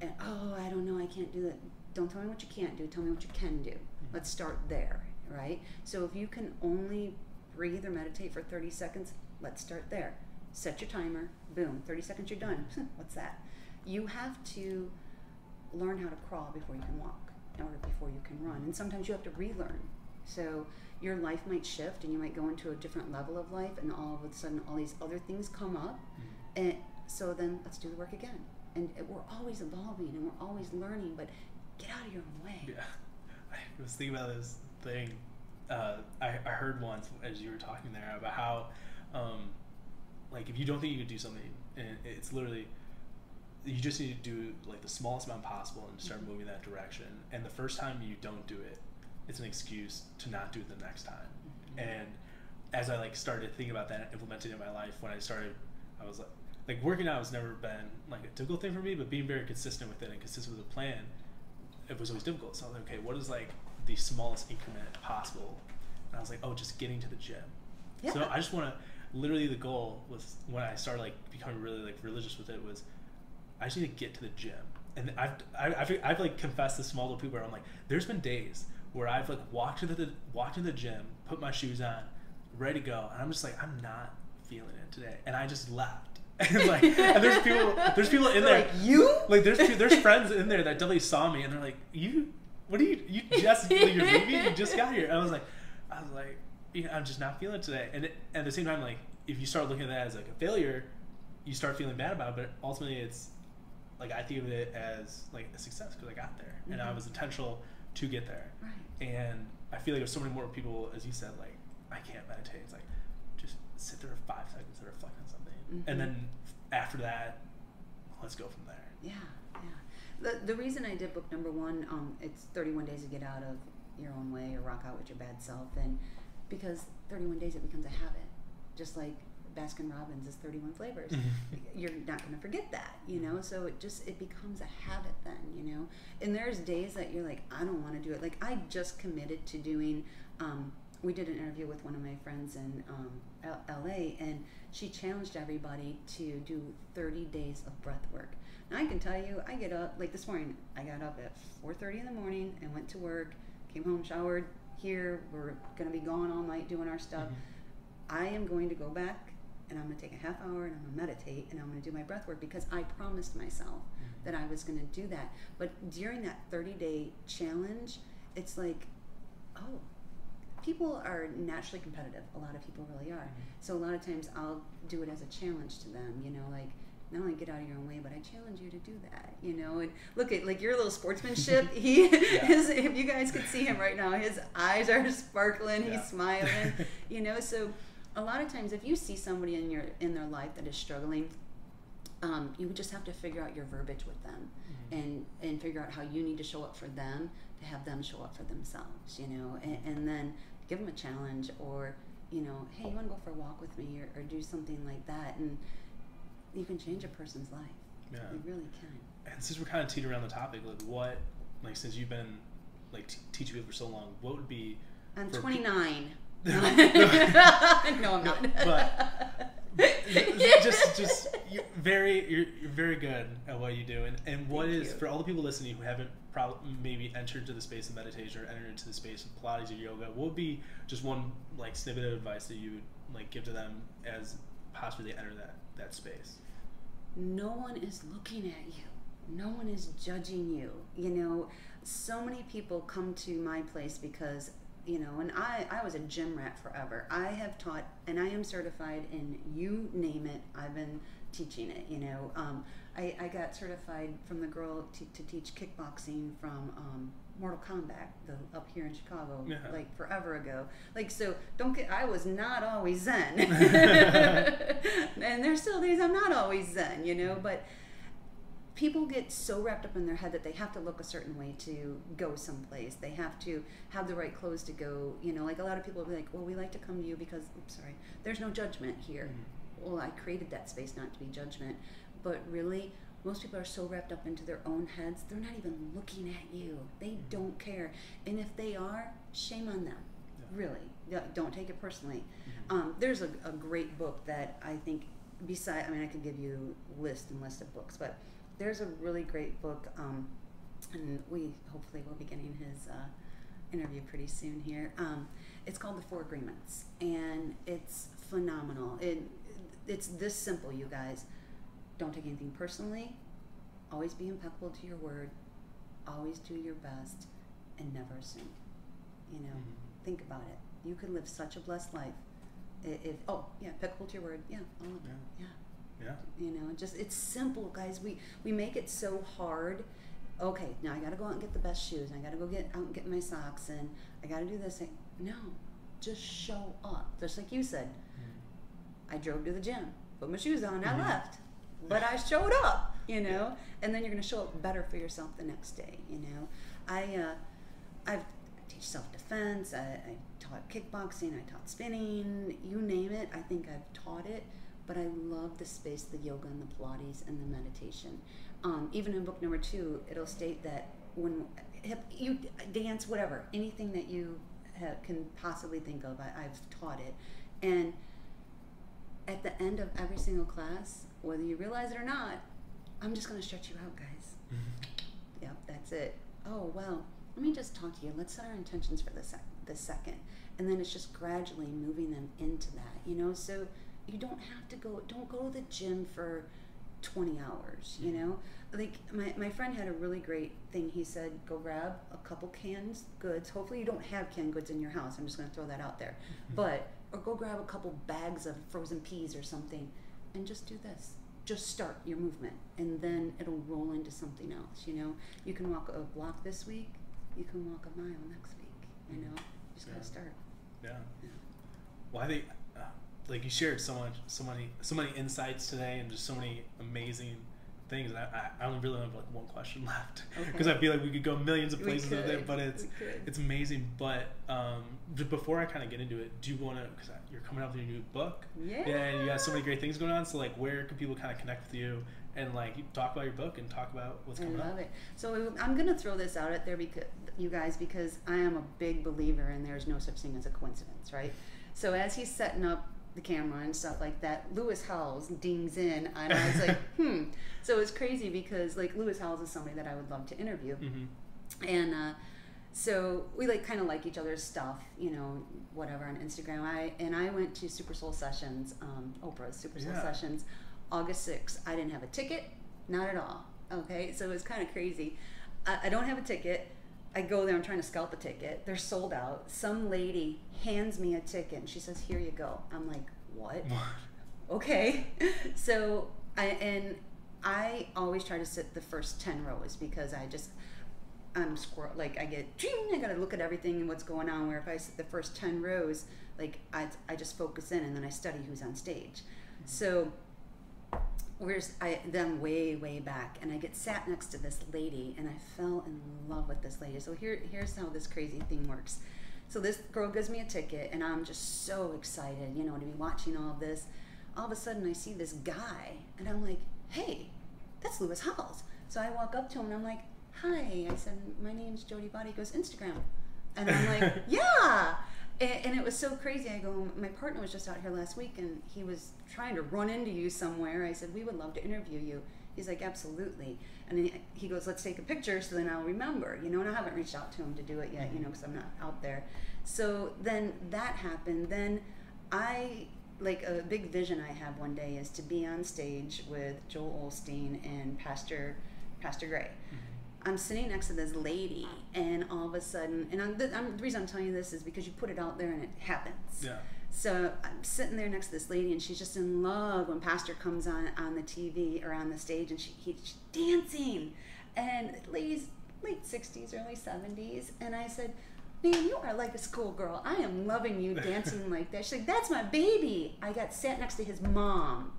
[SPEAKER 2] and, oh, I don't know, I can't do that. Don't tell me what you can't do, tell me what you can do. Let's start there, right? So if you can only breathe or meditate for 30 seconds, let's start there. Set your timer, boom, 30 seconds, you're done. What's that? You have to learn how to crawl before you can walk, or before you can run. And sometimes you have to relearn. So your life might shift and you might go into a different level of life, and all of a sudden all these other things come up. And so then let's do the work again. And we're always evolving and we're always learning, but get out of your own way.
[SPEAKER 1] Yeah. I was thinking about this thing. I heard once as you were talking there about how, like, if you don't think you could do something, and it's literally, you just need to do like the smallest amount possible and start moving that direction. And the first time you don't do it, it's an excuse to not do it the next time. And as I like started thinking about that and implementing it in my life, when I started, I was like working out has never been like a difficult thing for me, but being very consistent with it and consistent with the plan, it was always difficult. So I was like, okay, what is like the smallest increment possible? And I was like, oh, just getting to the gym. Yeah. So I just want to, literally the goal was, when I started like becoming really like religious with it, was I just need to get to the gym. And I've like confessed to small little people where I'm like, there's been days where I've like walked to the gym, put my shoes on, ready to go, and I'm just like, I'm not feeling it today, and I just left. And like, and there's people in there,
[SPEAKER 2] like, you,
[SPEAKER 1] like there's friends in there that definitely saw me, and they're like, you just you're leaving, you just got here. And I was like, I'm just not feeling it today. And at the same time, like, if you start looking at that as like a failure, you start feeling bad about it. But ultimately, it's like, I think of it as like a success because I got there and I was intentional to get there.
[SPEAKER 2] Right.
[SPEAKER 1] And I feel like there's so many more people, as you said, like, I can't meditate. It's like, just sit there for 5 seconds and reflect on something. And then after that, let's go from there.
[SPEAKER 2] Yeah. The reason I did book number 1, it's 31 days to get out of your own way or rock out with your bad self. And because 31 days, it becomes a habit. Just like Baskin Robbins is 31 flavors. You're not going to forget that, so it becomes a habit then, and there's days that you're like, I don't want to do it. Like, I just committed to doing, we did an interview with one of my friends in LA, and she challenged everybody to do 30 days of breath work. Now I can tell you, I get up, like this morning, I got up at 4:30 in the morning and went to work, came home, showered. Here, we're going to be gone all night doing our stuff. I am going to go back and I'm going to take a half hour and I'm going to meditate and I'm going to do my breath work because I promised myself that I was going to do that. But during that 30-day challenge, it's like, oh, people are naturally competitive. A lot of people really are. So a lot of times I'll do it as a challenge to them, like, not only get out of your own way, but I challenge you to do that, and look at, like, your little sportsmanship. If you guys could see him right now, his eyes are sparkling, he's smiling, so a lot of times if you see somebody in their life that is struggling, you would just have to figure out your verbiage with them and figure out how you need to show up for them to have them show up for themselves, and then give them a challenge, or, hey, you want to go for a walk with me, or do something like that, and you can change a person's life. Yeah. You really can.
[SPEAKER 1] And since we're kind of teetering around the topic, like, since you've been like teaching people for so long, what would be?
[SPEAKER 2] I'm 29. No, I'm not.
[SPEAKER 1] But you're very good at what you do, and what
[SPEAKER 2] Thank
[SPEAKER 1] is
[SPEAKER 2] you.
[SPEAKER 1] For all the people listening who haven't maybe entered into the space of meditation or entered into the space of Pilates or yoga, what would be just one like snippet of advice that you would like give to them as possibly they enter that space?
[SPEAKER 2] no one is looking at you. No one is judging you. You know, so many people come to my place because, you know, and I was a gym rat forever. I have taught, and I am certified in you name it. I've been teaching it, you know. I got certified from the girl to teach kickboxing from Mortal Kombat up here in Chicago, like forever ago. Like, so I was not always Zen. And there's still days I'm not always Zen, you know, but people get so wrapped up in their head that they have to look a certain way to go someplace. They have to have the right clothes to go, you know, like a lot of people will be like, well, we like to come to you because, there's no judgment here. Mm-hmm. Well, I created that space not to be judgment. But really, most people are so wrapped up into their own heads, they're not even looking at you. They don't care. And if they are, shame on them. Yeah. Really. Don't take it personally. Mm-hmm. There's a great book that I think, I could give you list of books, but there's a really great book, and we hopefully will be getting his interview pretty soon here. It's called The 4 Agreements, and it's phenomenal. It's this simple, you guys. Don't take anything personally. Always be impeccable to your word. Always do your best, and never assume. You know, think about it. You could live such a blessed life. Impeccable to your word. Yeah, all of it. Yeah.
[SPEAKER 1] Yeah.
[SPEAKER 2] You know, it's simple, guys. We make it so hard. Okay, now I got to go out and get the best shoes. And I got to go out and get my socks, and I got to do this. No, just show up. Just like you said. I drove to the gym, put my shoes on, I left, but I showed up. You know, and then you're going to show up better for yourself the next day. You know, I teach self-defense. I taught kickboxing. I taught spinning. You name it. I think I've taught it. But I love the space, the yoga and the Pilates and the meditation. Even in book number 2, it'll state that when you dance, whatever, anything that you can possibly think of, I've taught it. And at the end of every single class, whether you realize it or not, I'm just going to stretch you out, guys. Yep, that's it. Oh, well, let me just talk to you. Let's set our intentions for this second. And then it's just gradually moving them into that, you know? So you don't have to don't go to the gym for 20 hours, you know? Like, my friend had a really great thing. He said, go grab a couple canned goods. Hopefully you don't have canned goods in your house. I'm just going to throw that out there. Or go grab a couple bags of frozen peas or something and just do this. Just start your movement, and then it'll roll into something else, you know? You can walk a block this week. You can walk a mile next week, you know? You just got to start.
[SPEAKER 1] Yeah. Well, I think... like you shared so many insights today, and just so many amazing things. I only really have like one question left, because I feel like we could go millions of places with it, but it's amazing. But before I kind of get into it, do you want to, because you're coming out with your new book, and you got so many great things going on, so like where can people kind of connect with you and like talk about your book and talk about what's coming up?
[SPEAKER 2] I love it. So I'm gonna throw this out there, because you guys, because I am a big believer in there's no such thing as a coincidence, right? So as he's setting up the camera and stuff like that, Lewis Howes dings in, and I was like, So it's crazy, because like Lewis Howes is somebody that I would love to interview. And so we kind of like each other's stuff, you know, whatever, on Instagram. I went to Super Soul Sessions, Oprah's Super Soul Sessions, August 6th. I didn't have a ticket, not at all. Okay, so it was kind of crazy. I don't have a ticket. I go there, I'm trying to scout the ticket. They're sold out. Some lady hands me a ticket and she says, here you go. I'm like, what? Okay. So I always try to sit the first 10 rows, because I'm squirrel, like I gotta look at everything and what's going on, where if I sit the first 10 rows, like I just focus in, and then I study who's on stage. So then way back, and I get sat next to this lady, and I fell in love with this lady. So here's how this crazy thing works. So this girl gives me a ticket, and I'm just so excited, you know, to be watching all of this. All of a sudden, I see this guy, and I'm like, hey, that's Lewis Howes. So I walk up to him, and I'm like, hi. I said, my name's Jodie Baudek. He goes, Instagram. And I'm like, yeah. And it was so crazy. I go, my partner was just out here last week, and he was trying to run into you somewhere. I said, we would love to interview you. He's like, absolutely. And he goes, let's take a picture so then I'll remember, you know, and I haven't reached out to him to do it yet, you know, because I'm not out there. So then that happened. Then I like a big vision I have one day is to be on stage with Joel Osteen and Pastor Gray. I'm sitting next to this lady, and all of a sudden, and the reason I'm telling you this is because you put it out there and it happens.
[SPEAKER 1] Yeah.
[SPEAKER 2] So I'm sitting there next to this lady, and she's just in love when Pastor comes on the TV or on the stage, and she's dancing. And the lady's late 60s, early 70s, and I said, man, you are like a schoolgirl. I am loving you dancing like that. She's like, that's my baby. I got sat next to his mom.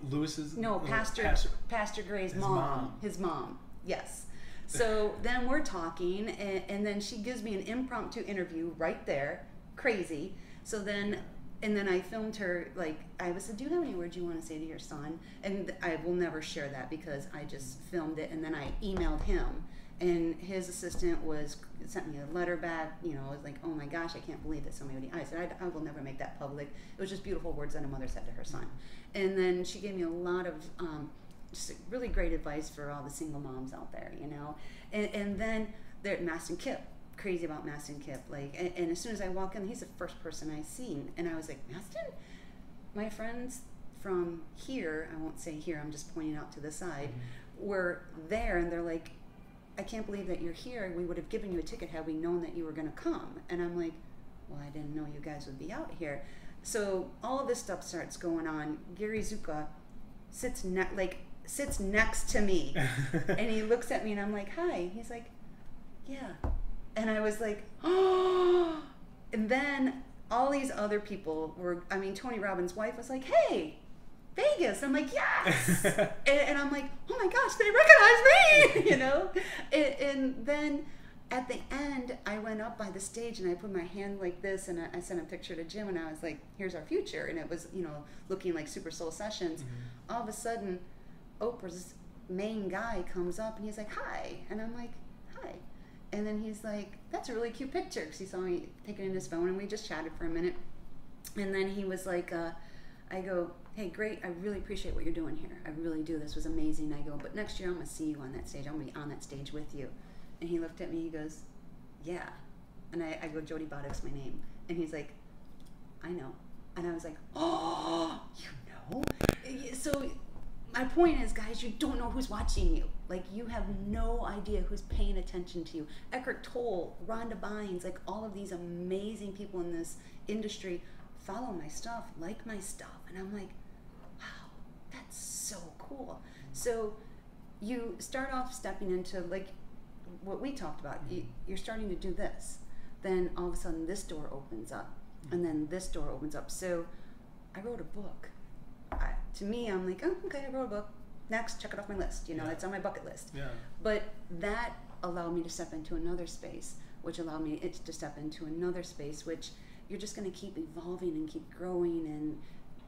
[SPEAKER 1] Lewis's?
[SPEAKER 2] No, Pastor Gray's mom. His mom. Yes. So then we're talking, and then she gives me an impromptu interview right there. Crazy. So then, and then I filmed her, like, I said, do you have any words you want to say to your son? And I will never share that because I just filmed it, and then I emailed him. And his assistant sent me a letter back, you know, it was like, oh my gosh, I can't believe that somebody, I said, I will never make that public. It was just beautiful words that a mother said to her son. And then she gave me a lot of just really great advice for all the single moms out there, you know. And then they're at Maston Kip, crazy about Maston Kip. Like, and as soon as I walk in, he's the first person I seen. And I was like, Maston? My friends from here, I won't say here, I'm just pointing out to the side, were there, and they're like, I can't believe that you're here. We would have given you a ticket had we known that you were going to come. And I'm like, well, I didn't know you guys would be out here. So all of this stuff starts going on. Gary Zuka sits next to me, and he looks at me, and I'm like, hi. He's like, yeah. And I was like, oh. And then all these other people Tony Robbins' wife was like, hey, Vegas. I'm like, yes. and I'm like, oh my gosh, they recognize me, you know? And then at the end, I went up by the stage, and I put my hand like this, and I sent a picture to Jim, and I was like, here's our future. And it was, you know, looking like Super Soul Sessions. All of a sudden, Oprah's main guy comes up, and he's like, hi. And I'm like, hi. And then he's like, that's a really cute picture, because he saw me taking in his phone, and we just chatted for a minute. And then he was like, I go, hey, great, I really appreciate what you're doing here. I really do. This was amazing. I go, but next year I'm going to see you on that stage. I'm going to be on that stage with you. And he looked at me, he goes, yeah. And I go, Jodie Baudek's my name. And he's like, I know. And I was like, oh, you know? So my point is, guys, you don't know who's watching you. Like, you have no idea who's paying attention to you. Eckhart Tolle, Rhonda Bynes, like all of these amazing people in this industry follow my stuff, like my stuff. And I'm like, wow, that's so cool. So you start off stepping into, like, what we talked about. You're starting to do this. Then all of a sudden this door opens up, and then this door opens up. So I wrote a book. To me, I'm like, oh, okay, I wrote a book. Next, check it off my list. You know, it's on my bucket list. Yeah. But that allowed me to step into another space, which allowed me to step into another space, which you're just going to keep evolving and keep growing. And,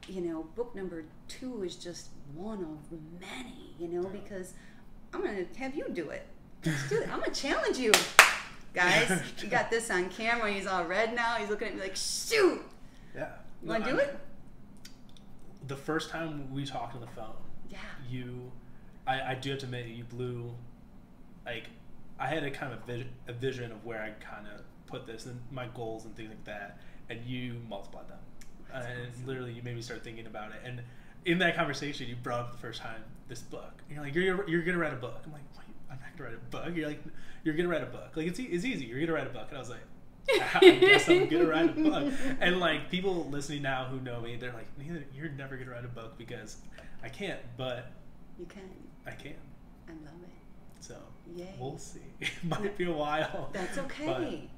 [SPEAKER 2] you know, book number 2 is just one of many, you know, because I'm going to have you do it. Let's do it. I'm going to challenge you. Guys, you got this on camera. He's all red now. He's looking at me like, shoot.
[SPEAKER 1] Yeah.
[SPEAKER 2] You want to do it?
[SPEAKER 1] The first time we talked on the phone, I do have to admit, you blew, like, I had a kind of a vision of where I kind of put this and my goals and things like that, and you multiplied them. That's awesome. Literally, you made me start thinking about it. And in that conversation, you brought up the first time this book. And you're like, you're going to write a book. I'm like, what? I'm not going to write a book. You're like, you're going to write a book. Like, it's easy. You're going to write a book. And I was like, I guess I'm gonna write a book. And like, people listening now who know me, they're like, you're never gonna write a book, because I can't. But
[SPEAKER 2] you can.
[SPEAKER 1] I can.
[SPEAKER 2] I love it.
[SPEAKER 1] So
[SPEAKER 2] yay. We'll
[SPEAKER 1] see. It might be a while.
[SPEAKER 2] That's okay.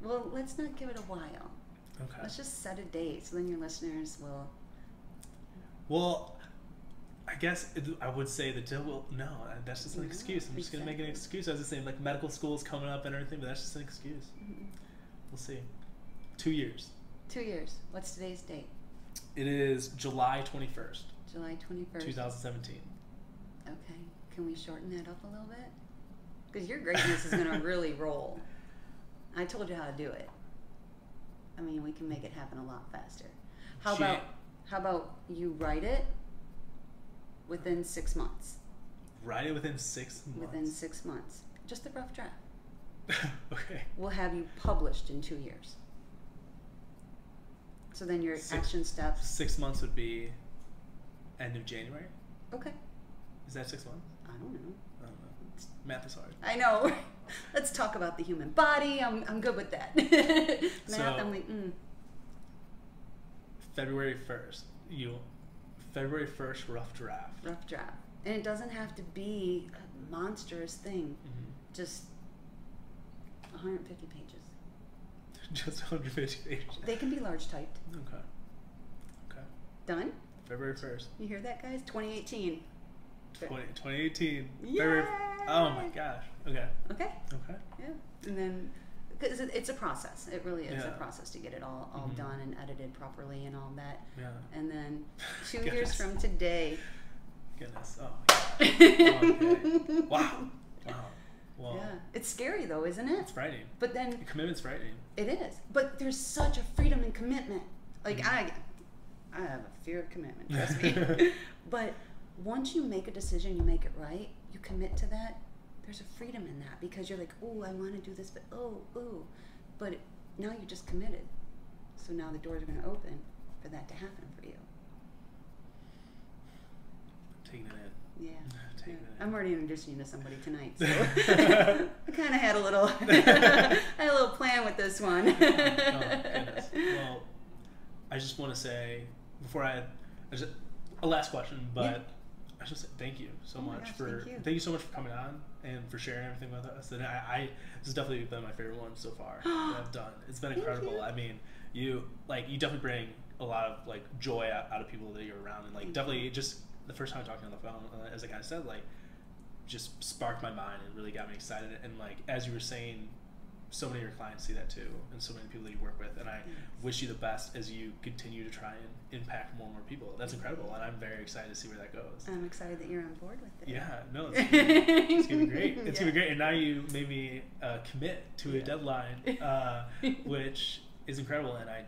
[SPEAKER 2] Well, let's not give it a while.
[SPEAKER 1] Okay.
[SPEAKER 2] Let's just set a date, so then your listeners will.
[SPEAKER 1] Well, I guess I would say the deal will. No, that's just an excuse. I'm just gonna make an excuse. I was just saying, like, medical school's coming up and everything, but that's just an excuse. We'll see. 2 years.
[SPEAKER 2] 2 years. What's today's date?
[SPEAKER 1] It is July 21st.
[SPEAKER 2] July 21st.
[SPEAKER 1] 2017.
[SPEAKER 2] Okay. Can we shorten that up a little bit? Because your greatness is going to really roll. I told you how to do it. I mean, we can make it happen a lot faster. How about you write it within 6 months?
[SPEAKER 1] Write it within 6 months?
[SPEAKER 2] Within 6 months. Just a rough draft.
[SPEAKER 1] Okay.
[SPEAKER 2] We'll have you published in 2 years. So then your action steps.
[SPEAKER 1] 6 months would be end of January.
[SPEAKER 2] Okay.
[SPEAKER 1] Is that 6 months?
[SPEAKER 2] I don't know.
[SPEAKER 1] Math is hard.
[SPEAKER 2] I know. Let's talk about the human body. I'm good with that. Math, I'm like,
[SPEAKER 1] February 1st. February 1st, rough draft.
[SPEAKER 2] Rough draft. And it doesn't have to be a monstrous thing. Just 150 pages.
[SPEAKER 1] Just 150 pages.
[SPEAKER 2] They can be large typed.
[SPEAKER 1] Okay.
[SPEAKER 2] Done?
[SPEAKER 1] February 1st.
[SPEAKER 2] You hear that, guys? 2018.
[SPEAKER 1] 2018.
[SPEAKER 2] Yay!
[SPEAKER 1] Oh my gosh. Okay.
[SPEAKER 2] Yeah. And then, because it's a process. It really is a process to get it all done and edited properly and all that.
[SPEAKER 1] Yeah.
[SPEAKER 2] And then 2 years from today.
[SPEAKER 1] Goodness. Oh my gosh. Okay. Wow. Well,
[SPEAKER 2] yeah. It's scary though, isn't it?
[SPEAKER 1] It's frightening.
[SPEAKER 2] But then
[SPEAKER 1] commitment's frightening.
[SPEAKER 2] It is. But there's such a freedom in commitment. Like I have a fear of commitment, trust me. But once you make a decision, you make it right, you commit to that, there's a freedom in that because you're like, oh, I want to do this, but but now you just committed. So now the doors are going to open for that to happen for you.
[SPEAKER 1] Taking it in.
[SPEAKER 2] Yeah.
[SPEAKER 1] Taking it in.
[SPEAKER 2] I'm already introducing you to somebody tonight, so I kind of had a little plan with this one.
[SPEAKER 1] Oh, goodness. Well, I just want to say before there's a last question, but I just say thank you so much thank you so much for coming on and for sharing everything with us. And this has definitely been my favorite one so far that I've done. It's been incredible. I mean, you definitely bring a lot of joy out of people that you're around, and definitely just the first time talking on the phone, as I kind of said, just sparked my mind and really got me excited. And as you were saying, so many of your clients see that too, and so many people that you work with. And I wish you the best as you continue to try and impact more and more people. That's incredible, and I'm very excited to see where that goes.
[SPEAKER 2] I'm excited that you're on board with it.
[SPEAKER 1] Yeah, no, it's gonna be great. It's gonna be great. And now you made me commit to a deadline, which is incredible. And I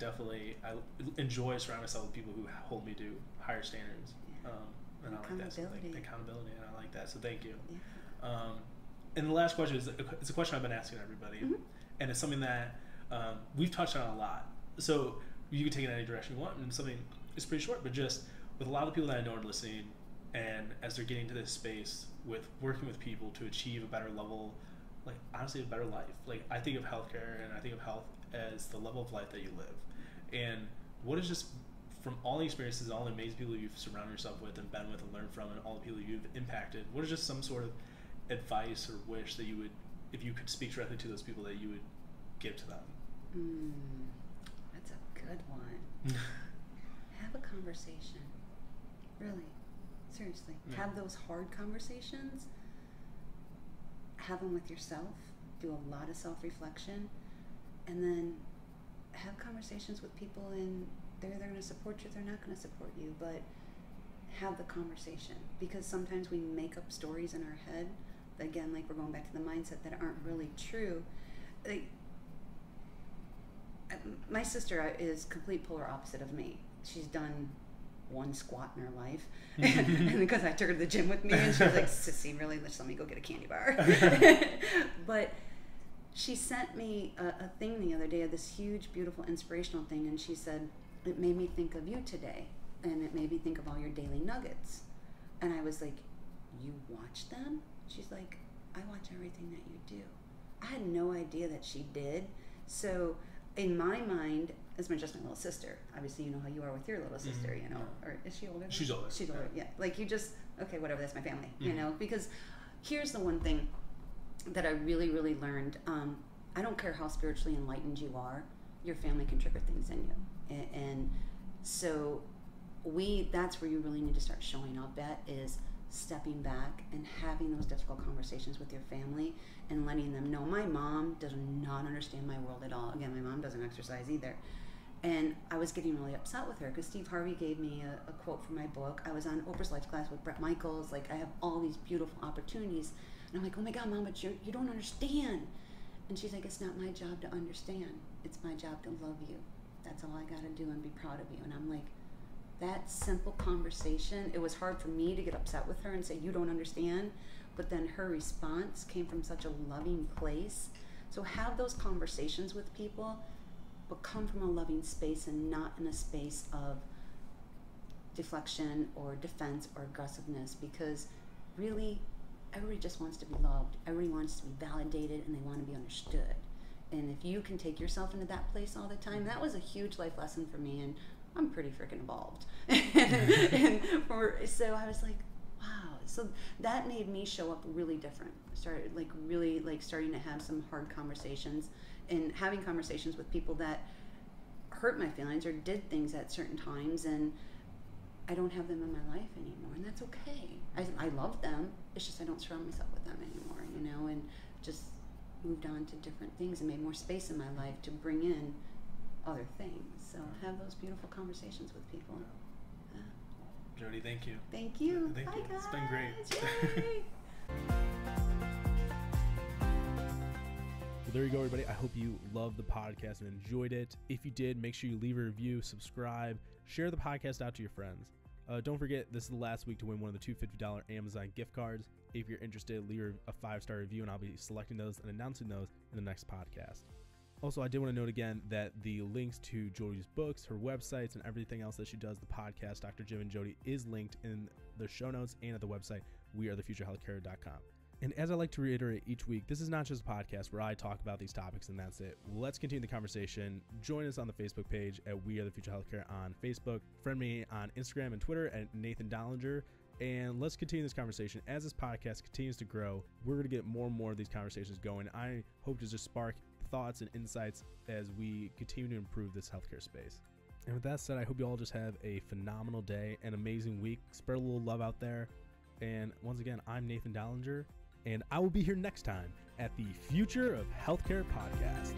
[SPEAKER 1] enjoy surrounding myself with people who hold me to higher standards. And I like that. So accountability, and I like that. So thank you. Yeah. And the last question it's a question I've been asking everybody, and it's something that we've touched on a lot. So you can take it in any direction you want, and something it's pretty short, but just with a lot of the people that I know are listening, and as they're getting to this space with working with people to achieve a better level, honestly a better life. I think of healthcare, and I think of health as the level of life that you live. And what is just from all the experiences, all the amazing people you've surrounded yourself with and been with and learned from, and all the people you've impacted, what is just some sort of advice or wish that you would, if you could speak directly to those people, that you would give to them?
[SPEAKER 2] That's a good one. Have a conversation. Really. Seriously. Yeah. Have those hard conversations. Have them with yourself. Do a lot of self-reflection. And then have conversations with people, and they're either going to support you or they're not going to support you, but have the conversation. Because sometimes we make up stories in our head, again, we're going back to the mindset, that aren't really true. My sister is complete polar opposite of me. She's done one squat in her life, and because I took her to the gym with me, and she was like, "Sissy, really? Just let me go get a candy bar." But she sent me a thing the other day, this huge, beautiful, inspirational thing, and she said, "It made me think of you today, and it made me think of all your daily nuggets." And I was like, "You watch them?" She's like, "I watch everything that you do." I had no idea that she did. So in my mind, as just my little sister, obviously you know how you are with your little sister, you know, or is she older?
[SPEAKER 1] She's older.
[SPEAKER 2] She's older, yeah. You just, okay, whatever, that's my family, you know, because here's the one thing that I really, really learned. I don't care how spiritually enlightened you are, your family can trigger things in you. And so that's where you really need to start showing up at, is stepping back and having those difficult conversations with your family and letting them know. My mom does not understand my world at all. Again, my mom doesn't exercise either. And I was getting really upset with her because Steve Harvey gave me a quote from my book. I was on Oprah's Life class with Brett Michaels. I have all these beautiful opportunities. And I'm like, "Oh my God, Mom, but you don't understand." And she's like, "It's not my job to understand. It's my job to love you. That's all I got to do, and be proud of you." And I'm like, that simple conversation, it was hard for me to get upset with her and say, "You don't understand." But then her response came from such a loving place. So have those conversations with people but come from a loving space and not in a space of deflection or defense or aggressiveness, because really everybody just wants to be loved. Everybody wants to be validated, and they want to be understood. And if you can take yourself into that place all the time, that was a huge life lesson for me, and I'm pretty freaking evolved. So I was like, wow. So that made me show up really different. Started starting to have some hard conversations, and having conversations with people that hurt my feelings or did things at certain times, and I don't have them in my life anymore, and that's okay. I love them. It's just I don't surround myself with them anymore, you know, and just moved on to different things and made more space in my life to bring in other things. So have those beautiful conversations with people.
[SPEAKER 1] Jodie, thank you.
[SPEAKER 2] Thank you.
[SPEAKER 1] Thank
[SPEAKER 2] Bye,
[SPEAKER 1] you.
[SPEAKER 2] guys.
[SPEAKER 1] It's been great.
[SPEAKER 2] Yay.
[SPEAKER 3] Well, there you go, everybody. I hope you loved the podcast and enjoyed it. If you did, make sure you leave a review, subscribe, share the podcast out to your friends. Don't forget, this is the last week to win one of the two $50 Amazon gift cards. If you're interested, leave a 5-star review, and I'll be selecting those and announcing those in the next podcast. Also, I did want to note again that the links to Jodie's books, her websites, and everything else that she does, the podcast, Dr. Jim and Jodie, is linked in the show notes and at the website, wearethefuturehealthcare.com. And as I like to reiterate each week, this is not just a podcast where I talk about these topics and that's it. Let's continue the conversation. Join us on the Facebook page at We Are The Future Healthcare on Facebook. Friend me on Instagram and Twitter at Nathan Dollinger. And let's continue this conversation. As this podcast continues to grow, we're going to get more and more of these conversations going. I hope to just spark thoughts and insights as we continue to improve this healthcare space. And with that said, I hope you all just have a phenomenal day, an amazing week. Spread a little love out there. And once again, I'm Nathan Dollinger, and I will be here next time at the Future of Healthcare podcast.